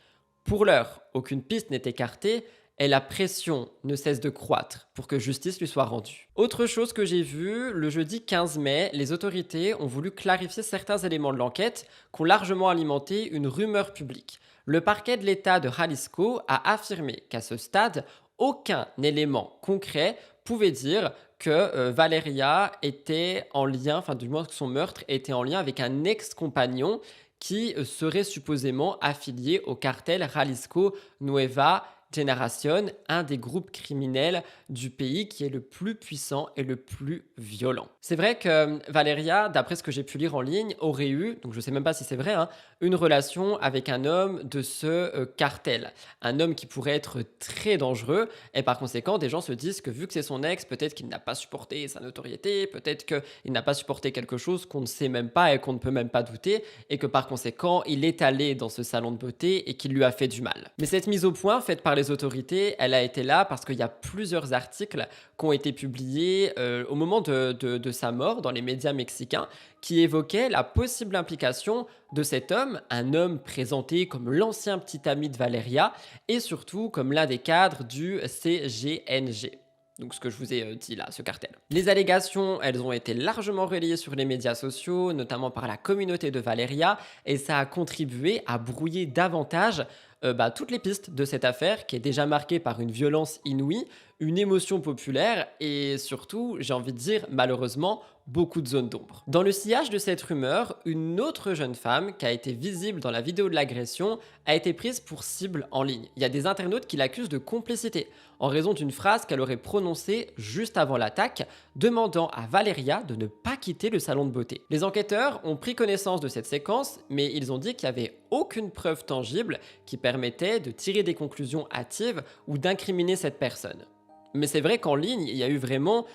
A: Pour l'heure, aucune piste n'est écartée, et la pression ne cesse de croître pour que justice lui soit rendue. Autre chose que j'ai vu, le jeudi 15 mai, les autorités ont voulu clarifier certains éléments de l'enquête qui ont largement alimenté une rumeur publique. Le parquet de l'État de Jalisco a affirmé qu'à ce stade, aucun élément concret pouvait dire que Valeria était en lien, enfin du moins que son meurtre était en lien avec un ex-compagnon qui serait supposément affilié au cartel Jalisco Nueva Generación, un des groupes criminels du pays qui est le plus puissant et le plus violent. C'est vrai que Valeria, d'après ce que j'ai pu lire en ligne, aurait eu, donc je ne sais même pas si c'est vrai, hein, une relation avec un homme de ce cartel. Un homme qui pourrait être très dangereux et par conséquent, des gens se disent que vu que c'est son ex, peut-être qu'il n'a pas supporté sa notoriété, peut-être qu'il n'a pas supporté quelque chose qu'on ne sait même pas et qu'on ne peut même pas douter et que par conséquent, il est allé dans ce salon de beauté et qu'il lui a fait du mal. Mais cette mise au point faite par les autorités, elle a été là parce qu'il y a plusieurs articles qui ont été publiés au moment de sa mort dans les médias mexicains qui évoquaient la possible implication de cet homme, un homme présenté comme l'ancien petit ami de Valeria et surtout comme l'un des cadres du CGNG. Donc ce que je vous ai dit là, ce cartel. Les allégations, elles ont été largement relayées sur les médias sociaux, notamment par la communauté de Valeria, et ça a contribué à brouiller davantage toutes les pistes de cette affaire qui est déjà marquée par une violence inouïe, une émotion populaire et surtout, j'ai envie de dire, malheureusement, beaucoup de zones d'ombre. Dans le sillage de cette rumeur, une autre jeune femme qui a été visible dans la vidéo de l'agression a été prise pour cible en ligne. Il y a des internautes qui l'accusent de complicité en raison d'une phrase qu'elle aurait prononcée juste avant l'attaque, demandant à Valeria de ne pas quitter le salon de beauté. Les enquêteurs ont pris connaissance de cette séquence, mais ils ont dit qu'il n'y avait aucune preuve tangible qui permettait de tirer des conclusions hâtives ou d'incriminer cette personne. Mais c'est vrai qu'en ligne, il y a eu vraiment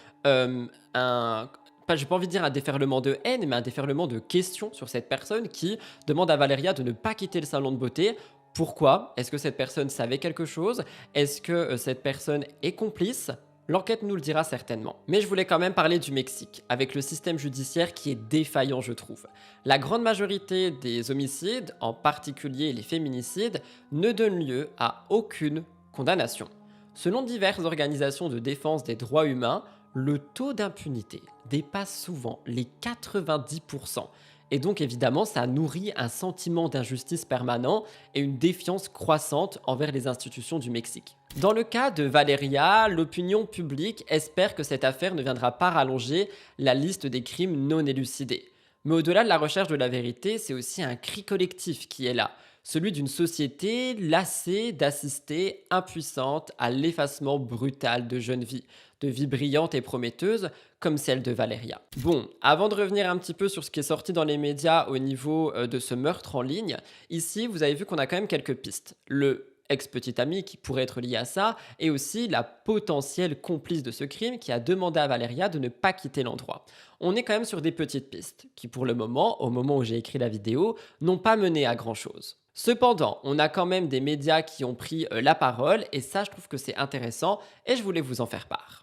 A: j'ai pas envie de dire un déferlement de haine, mais un déferlement de questions sur cette personne qui demande à Valeria de ne pas quitter le salon de beauté. Pourquoi? Est-ce que cette personne savait quelque chose? Est-ce que cette personne est complice? L'enquête nous le dira certainement. Mais je voulais quand même parler du Mexique, avec le système judiciaire qui est défaillant, je trouve. La grande majorité des homicides, en particulier les féminicides, ne donnent lieu à aucune condamnation. Selon diverses organisations de défense des droits humains, le taux d'impunité dépasse souvent les 90%. Et donc évidemment, ça nourrit un sentiment d'injustice permanent et une défiance croissante envers les institutions du Mexique. Dans le cas de Valeria, l'opinion publique espère que cette affaire ne viendra pas rallonger la liste des crimes non élucidés. Mais au-delà de la recherche de la vérité, c'est aussi un cri collectif qui est là. Celui d'une société lassée d'assister impuissante à l'effacement brutal de jeunes vies, de vies brillantes et prometteuses comme celle de Valeria. Bon, avant de revenir un petit peu sur ce qui est sorti dans les médias au niveau de ce meurtre en ligne, ici vous avez vu qu'on a quand même quelques pistes. Le ex-petit ami qui pourrait être lié à ça, et aussi la potentielle complice de ce crime qui a demandé à Valeria de ne pas quitter l'endroit. On est quand même sur des petites pistes qui pour le moment, au moment où j'ai écrit la vidéo, n'ont pas mené à grand chose. Cependant, on a quand même des médias qui ont pris la parole et ça je trouve que c'est intéressant et je voulais vous en faire part.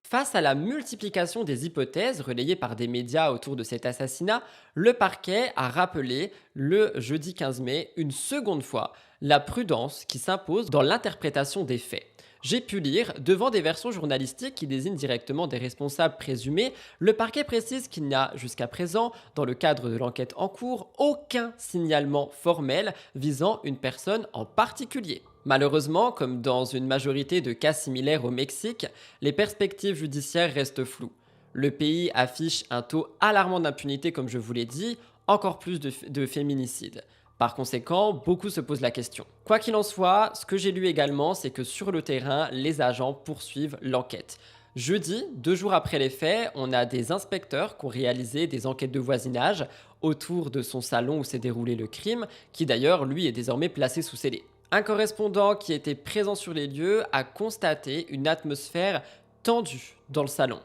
A: Face à la multiplication des hypothèses relayées par des médias autour de cet assassinat, le parquet a rappelé le jeudi 15 mai une seconde fois la prudence qui s'impose dans l'interprétation des faits. J'ai pu lire, devant des versions journalistiques qui désignent directement des responsables présumés, le parquet précise qu'il n'y a jusqu'à présent, dans le cadre de l'enquête en cours, aucun signalement formel visant une personne en particulier. Malheureusement, comme dans une majorité de cas similaires au Mexique, les perspectives judiciaires restent floues. Le pays affiche un taux alarmant d'impunité, comme je vous l'ai dit, encore plus de féminicides. Par conséquent, beaucoup se posent la question. Quoi qu'il en soit, ce que j'ai lu également, c'est que sur le terrain, les agents poursuivent l'enquête. Jeudi, 2 jours après les faits, on a des inspecteurs qui ont réalisé des enquêtes de voisinage autour de son salon où s'est déroulé le crime, qui d'ailleurs, lui, est désormais placé sous scellé. Un correspondant qui était présent sur les lieux a constaté une atmosphère tendue dans le salon.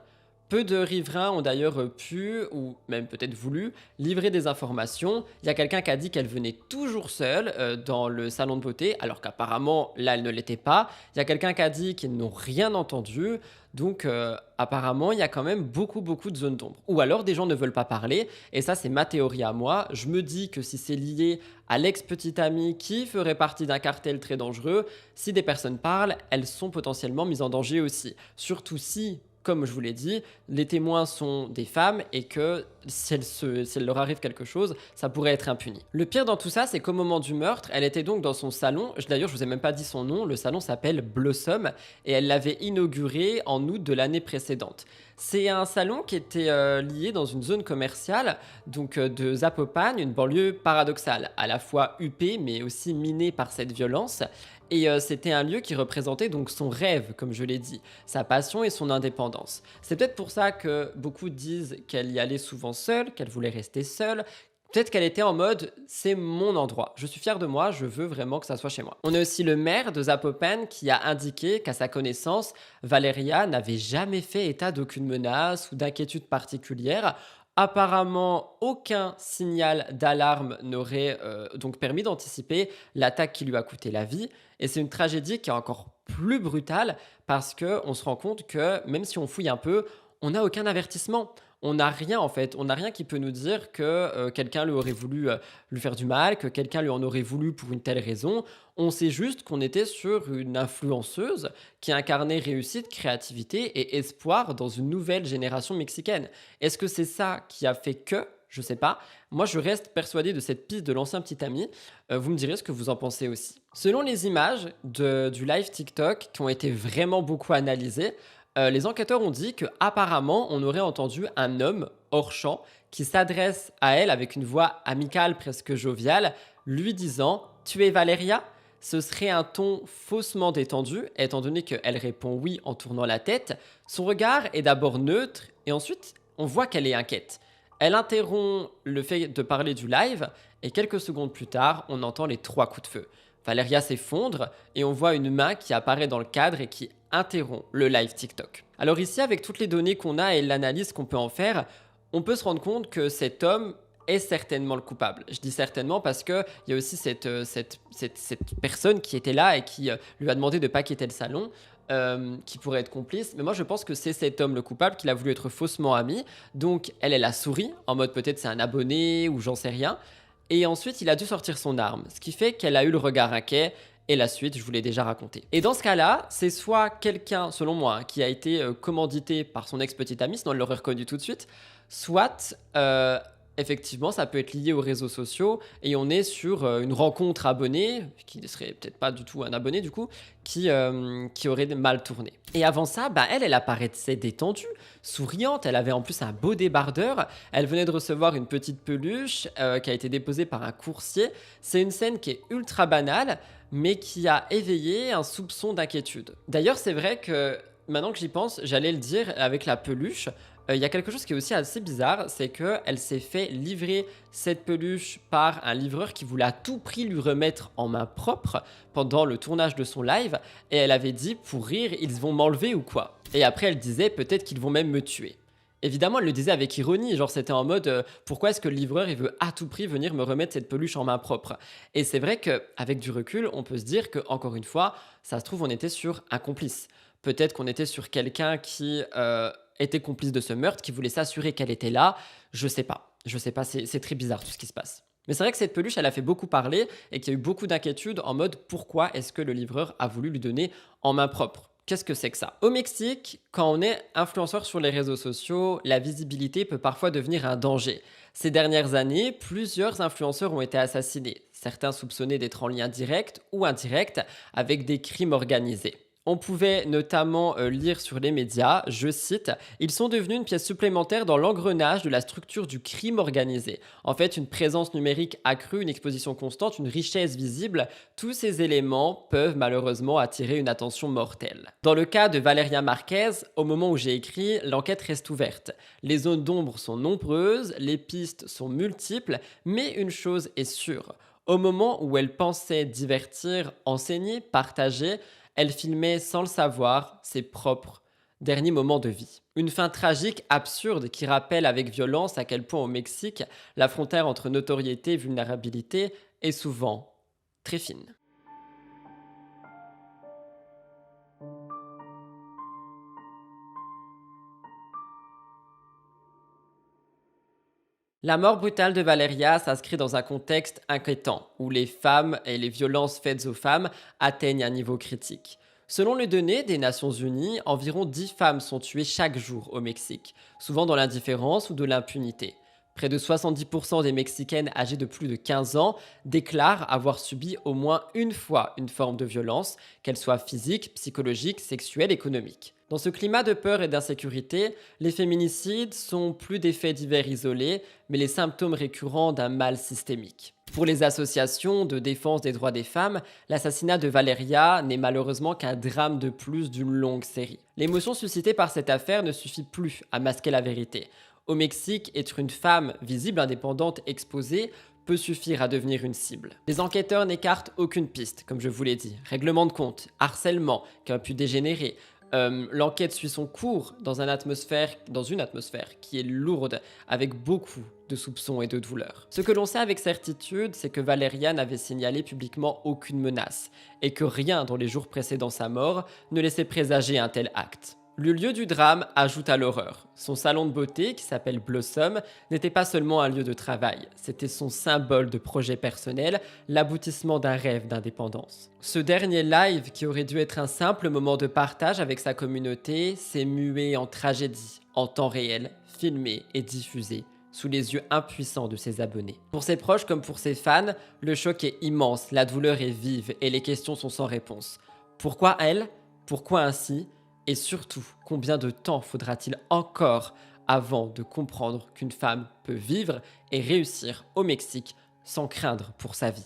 A: Peu de riverains ont d'ailleurs pu, ou même peut-être voulu, livrer des informations. Il y a quelqu'un qui a dit qu'elle venait toujours seule dans le salon de beauté, alors qu'apparemment, là, elle ne l'était pas. Il y a quelqu'un qui a dit qu'ils n'ont rien entendu. Donc, apparemment, il y a quand même beaucoup de zones d'ombre. Ou alors, des gens ne veulent pas parler. Et ça, c'est ma théorie à moi. Je me dis que si c'est lié à l'ex-petite amie qui ferait partie d'un cartel très dangereux, si des personnes parlent, elles sont potentiellement mises en danger aussi. Surtout si, comme je vous l'ai dit, les témoins sont des femmes et que si elle leur arrive quelque chose, ça pourrait être impuni. Le pire dans tout ça, c'est qu'au moment du meurtre, elle était donc dans son salon. D'ailleurs, je vous ai même pas dit son nom. Le salon s'appelle Blossom et elle l'avait inauguré en août de l'année précédente. C'est un salon qui était lié dans une zone commerciale, donc de Zapopan, une banlieue paradoxale, à la fois huppée mais aussi minée par cette violence. Et c'était un lieu qui représentait donc son rêve, comme je l'ai dit, sa passion et son indépendance. C'est peut-être pour ça que beaucoup disent qu'elle y allait souvent seule, qu'elle voulait rester seule. Peut-être qu'elle était en mode c'est mon endroit, je suis fier de moi, je veux vraiment que ça soit chez moi. On a aussi le maire de Zapopan qui a indiqué qu'à sa connaissance, Valeria n'avait jamais fait état d'aucune menace ou d'inquiétude particulière. Apparemment, aucun signal d'alarme n'aurait donc permis d'anticiper l'attaque qui lui a coûté la vie. Et c'est une tragédie qui est encore plus brutale parce qu'on se rend compte que même si on fouille un peu, on n'a aucun avertissement. On n'a rien en fait, on n'a rien qui peut nous dire que quelqu'un lui aurait voulu lui faire du mal, que quelqu'un lui en aurait voulu pour une telle raison. On sait juste qu'on était sur une influenceuse qui incarnait réussite, créativité et espoir dans une nouvelle génération mexicaine. Est-ce que c'est ça qui a fait que? Je sais pas. Moi, je reste persuadé de cette piste de l'ancien petit ami. Vous me direz ce que vous en pensez aussi. Selon les images du live TikTok qui ont été vraiment beaucoup analysées, les enquêteurs ont dit que apparemment on aurait entendu un homme hors champ qui s'adresse à elle avec une voix amicale, presque joviale, lui disant «Tu es Valeria?» Ce serait un ton faussement détendu, étant donné qu'elle répond oui en tournant la tête. Son regard est d'abord neutre et ensuite on voit qu'elle est inquiète. Elle interrompt le fait de parler du live et quelques secondes plus tard, on entend les 3 coups de feu. Valeria s'effondre et on voit une main qui apparaît dans le cadre et qui interrompt le live TikTok. Alors ici, avec toutes les données qu'on a et l'analyse qu'on peut en faire, on peut se rendre compte que cet homme est certainement le coupable. Je dis certainement parce qu'il y a aussi cette personne qui était là et qui lui a demandé de ne pas quitter le salon, qui pourrait être complice. Mais moi, je pense que c'est cet homme le coupable qu'il a voulu être faussement ami. Donc, elle a souri, en mode peut-être c'est un abonné ou j'en sais rien. Et ensuite, il a dû sortir son arme, ce qui fait qu'elle a eu le regard inquiet. Et la suite, je vous l'ai déjà raconté. Et dans ce cas-là, c'est soit quelqu'un, selon moi, hein, qui a été commandité par son ex-petite amie, sinon elle l'aurait reconnu tout de suite, soit effectivement, ça peut être lié aux réseaux sociaux et on est sur une rencontre abonnée, qui ne serait peut-être pas du tout un abonné du coup, qui aurait mal tourné. Et avant ça, elle apparaissait détendue, souriante, elle avait en plus un beau débardeur, elle venait de recevoir une petite peluche qui a été déposée par un coursier. C'est une scène qui est ultra banale, mais qui a éveillé un soupçon d'inquiétude. D'ailleurs, c'est vrai que maintenant que j'y pense, j'allais le dire avec la peluche. Il y a quelque chose qui est aussi assez bizarre, c'est qu'elle s'est fait livrer cette peluche par un livreur qui voulait à tout prix lui remettre en main propre pendant le tournage de son live, et elle avait dit pour rire, ils vont m'enlever ou quoi. Et après elle disait peut-être qu'ils vont même me tuer. Évidemment, elle le disait avec ironie, genre c'était en mode pourquoi est-ce que le livreur il veut à tout prix venir me remettre cette peluche en main propre. Et c'est vrai qu'avec du recul, on peut se dire que encore une fois, ça se trouve on était sur un complice. Peut-être qu'on était sur quelqu'un qui était complice de ce meurtre, qui voulait s'assurer qu'elle était là. Je sais pas, c'est très bizarre tout ce qui se passe. Mais c'est vrai que cette peluche, elle a fait beaucoup parler et qu'il y a eu beaucoup d'inquiétudes en mode pourquoi est-ce que le livreur a voulu lui donner en main propre. Qu'est-ce que c'est que ça? Au Mexique, quand on est influenceur sur les réseaux sociaux, la visibilité peut parfois devenir un danger. Ces dernières années, plusieurs influenceurs ont été assassinés, certains soupçonnés d'être en lien direct ou indirect avec des crimes organisés. On pouvait notamment lire sur les médias, je cite, «Ils sont devenus une pièce supplémentaire dans l'engrenage de la structure du crime organisé. En fait, une présence numérique accrue, une exposition constante, une richesse visible, tous ces éléments peuvent malheureusement attirer une attention mortelle.» Dans le cas de Valeria Marquez, au moment où j'ai écrit, l'enquête reste ouverte. Les zones d'ombre sont nombreuses, les pistes sont multiples, mais une chose est sûre. Au moment où elle pensait divertir, enseigner, partager, elle filmait sans le savoir ses propres derniers moments de vie. Une fin tragique, absurde, qui rappelle avec violence à quel point au Mexique, la frontière entre notoriété et vulnérabilité est souvent très fine. La mort brutale de Valeria s'inscrit dans un contexte inquiétant, où les femmes et les violences faites aux femmes atteignent un niveau critique. Selon les données des Nations Unies, environ 10 femmes sont tuées chaque jour au Mexique, souvent dans l'indifférence ou de l'impunité. Près de 70% des Mexicaines âgées de plus de 15 ans déclarent avoir subi au moins une fois une forme de violence, qu'elle soit physique, psychologique, sexuelle, économique. Dans ce climat de peur et d'insécurité, les féminicides sont plus des faits divers isolés, mais les symptômes récurrents d'un mal systémique. Pour les associations de défense des droits des femmes, l'assassinat de Valeria n'est malheureusement qu'un drame de plus d'une longue série. L'émotion suscitée par cette affaire ne suffit plus à masquer la vérité. Au Mexique, être une femme visible, indépendante, exposée peut suffire à devenir une cible. Les enquêteurs n'écartent aucune piste, comme je vous l'ai dit. Règlement de compte, harcèlement qui a pu dégénérer. L'enquête suit son cours dans une atmosphère qui est lourde, avec beaucoup de soupçons et de douleurs. Ce que l'on sait avec certitude, c'est que Valeria n'avait signalé publiquement aucune menace, et que rien dans les jours précédant sa mort ne laissait présager un tel acte. Le lieu du drame ajoute à l'horreur. Son salon de beauté, qui s'appelle Blossom, n'était pas seulement un lieu de travail, c'était son symbole de projet personnel, l'aboutissement d'un rêve d'indépendance. Ce dernier live, qui aurait dû être un simple moment de partage avec sa communauté, s'est mué en tragédie, en temps réel, filmé et diffusé, sous les yeux impuissants de ses abonnés. Pour ses proches comme pour ses fans, le choc est immense, la douleur est vive et les questions sont sans réponse. Pourquoi elle? Pourquoi ainsi? Et surtout, combien de temps faudra-t-il encore avant de comprendre qu'une femme peut vivre et réussir au Mexique sans craindre pour sa vie?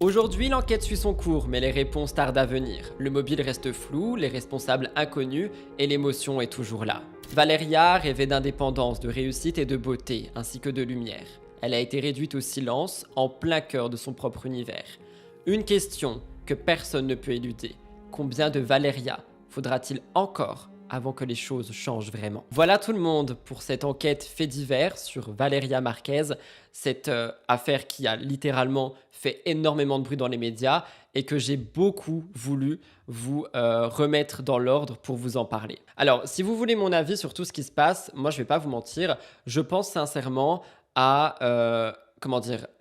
A: Aujourd'hui, l'enquête suit son cours, mais les réponses tardent à venir. Le mobile reste flou, les responsables inconnus et l'émotion est toujours là. Valeria rêvait d'indépendance, de réussite et de beauté, ainsi que de lumière. Elle a été réduite au silence, en plein cœur de son propre univers. Une question que personne ne peut éluder. Combien de Valeria faudra-t-il encore avant que les choses changent vraiment? Voilà tout le monde pour cette enquête fait divers sur Valeria Marquez, cette affaire qui a littéralement fait énormément de bruit dans les médias et que j'ai beaucoup voulu vous remettre dans l'ordre pour vous en parler. Alors, si vous voulez mon avis sur tout ce qui se passe, moi je vais pas vous mentir, je pense sincèrement à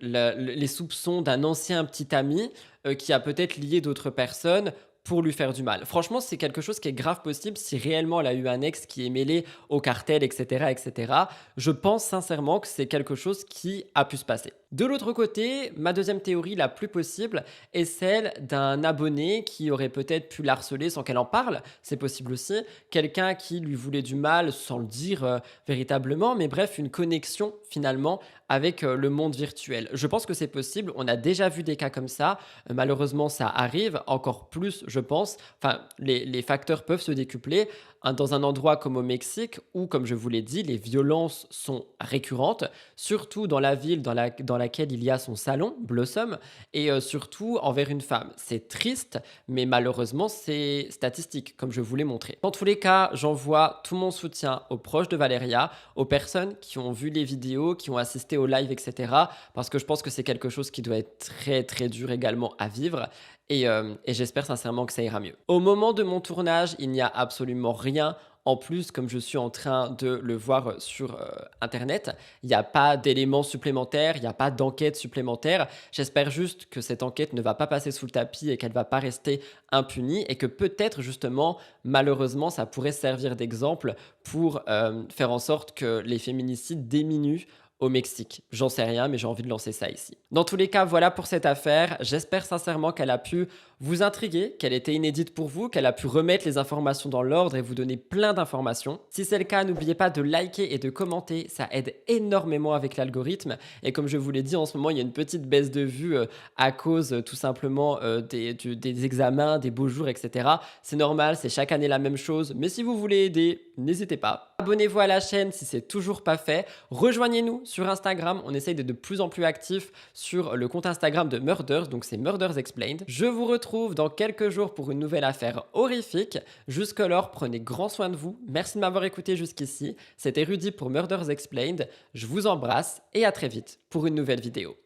A: les soupçons d'un ancien petit ami qui a peut-être lié d'autres personnes pour lui faire du mal. Franchement, c'est quelque chose qui est grave possible si réellement elle a eu un ex qui est mêlé au cartel, etc., etc. Je pense sincèrement que c'est quelque chose qui a pu se passer. De l'autre côté, ma deuxième théorie la plus possible est celle d'un abonné qui aurait peut-être pu l'harceler sans qu'elle en parle. C'est possible aussi. Quelqu'un qui lui voulait du mal sans le dire véritablement, mais bref, une connexion finalement avec le monde virtuel. Je pense que c'est possible. On a déjà vu des cas comme ça. Malheureusement, ça arrive encore plus, je pense. Enfin, les facteurs peuvent se décupler dans un endroit comme au Mexique où, comme je vous l'ai dit, les violences sont récurrentes, surtout dans la ville dans laquelle il y a son salon, Blossom, et surtout envers une femme. C'est triste, mais malheureusement, c'est statistique, comme je vous l'ai montré. Dans tous les cas, j'envoie tout mon soutien aux proches de Valeria, aux personnes qui ont vu les vidéos, qui ont assisté au live, etc. Parce que je pense que c'est quelque chose qui doit être très, très dur également à vivre. Et j'espère sincèrement que ça ira mieux. Au moment de mon tournage, il n'y a absolument rien. En plus, comme je suis en train de le voir sur Internet, il n'y a pas d'éléments supplémentaires, il n'y a pas d'enquête supplémentaire. J'espère juste que cette enquête ne va pas passer sous le tapis et qu'elle ne va pas rester impunie et que peut-être justement, malheureusement, ça pourrait servir d'exemple pour faire en sorte que les féminicides diminuent au Mexique. J'en sais rien, mais j'ai envie de lancer ça ici. Dans tous les cas, voilà pour cette affaire. J'espère sincèrement qu'elle a pu vous intriguer, qu'elle était inédite pour vous, qu'elle a pu remettre les informations dans l'ordre et vous donner plein d'informations. Si c'est le cas, n'oubliez pas de liker et de commenter, ça aide énormément avec l'algorithme. Et comme je vous l'ai dit, en ce moment, il y a une petite baisse de vues à cause tout simplement des examens, des beaux jours, etc. C'est normal, c'est chaque année la même chose. Mais si vous voulez aider, n'hésitez pas. Abonnez-vous à la chaîne si c'est toujours pas fait. Rejoignez-nous sur Instagram. On essaye d'être de plus en plus actifs sur le compte Instagram de Murders, donc c'est Murders Explained. Je vous retrouve dans quelques jours pour une nouvelle affaire horrifique. Jusque-là, prenez grand soin de vous. Merci de m'avoir écouté jusqu'ici. C'était Rudy pour Murders Explained. Je vous embrasse et à très vite pour une nouvelle vidéo.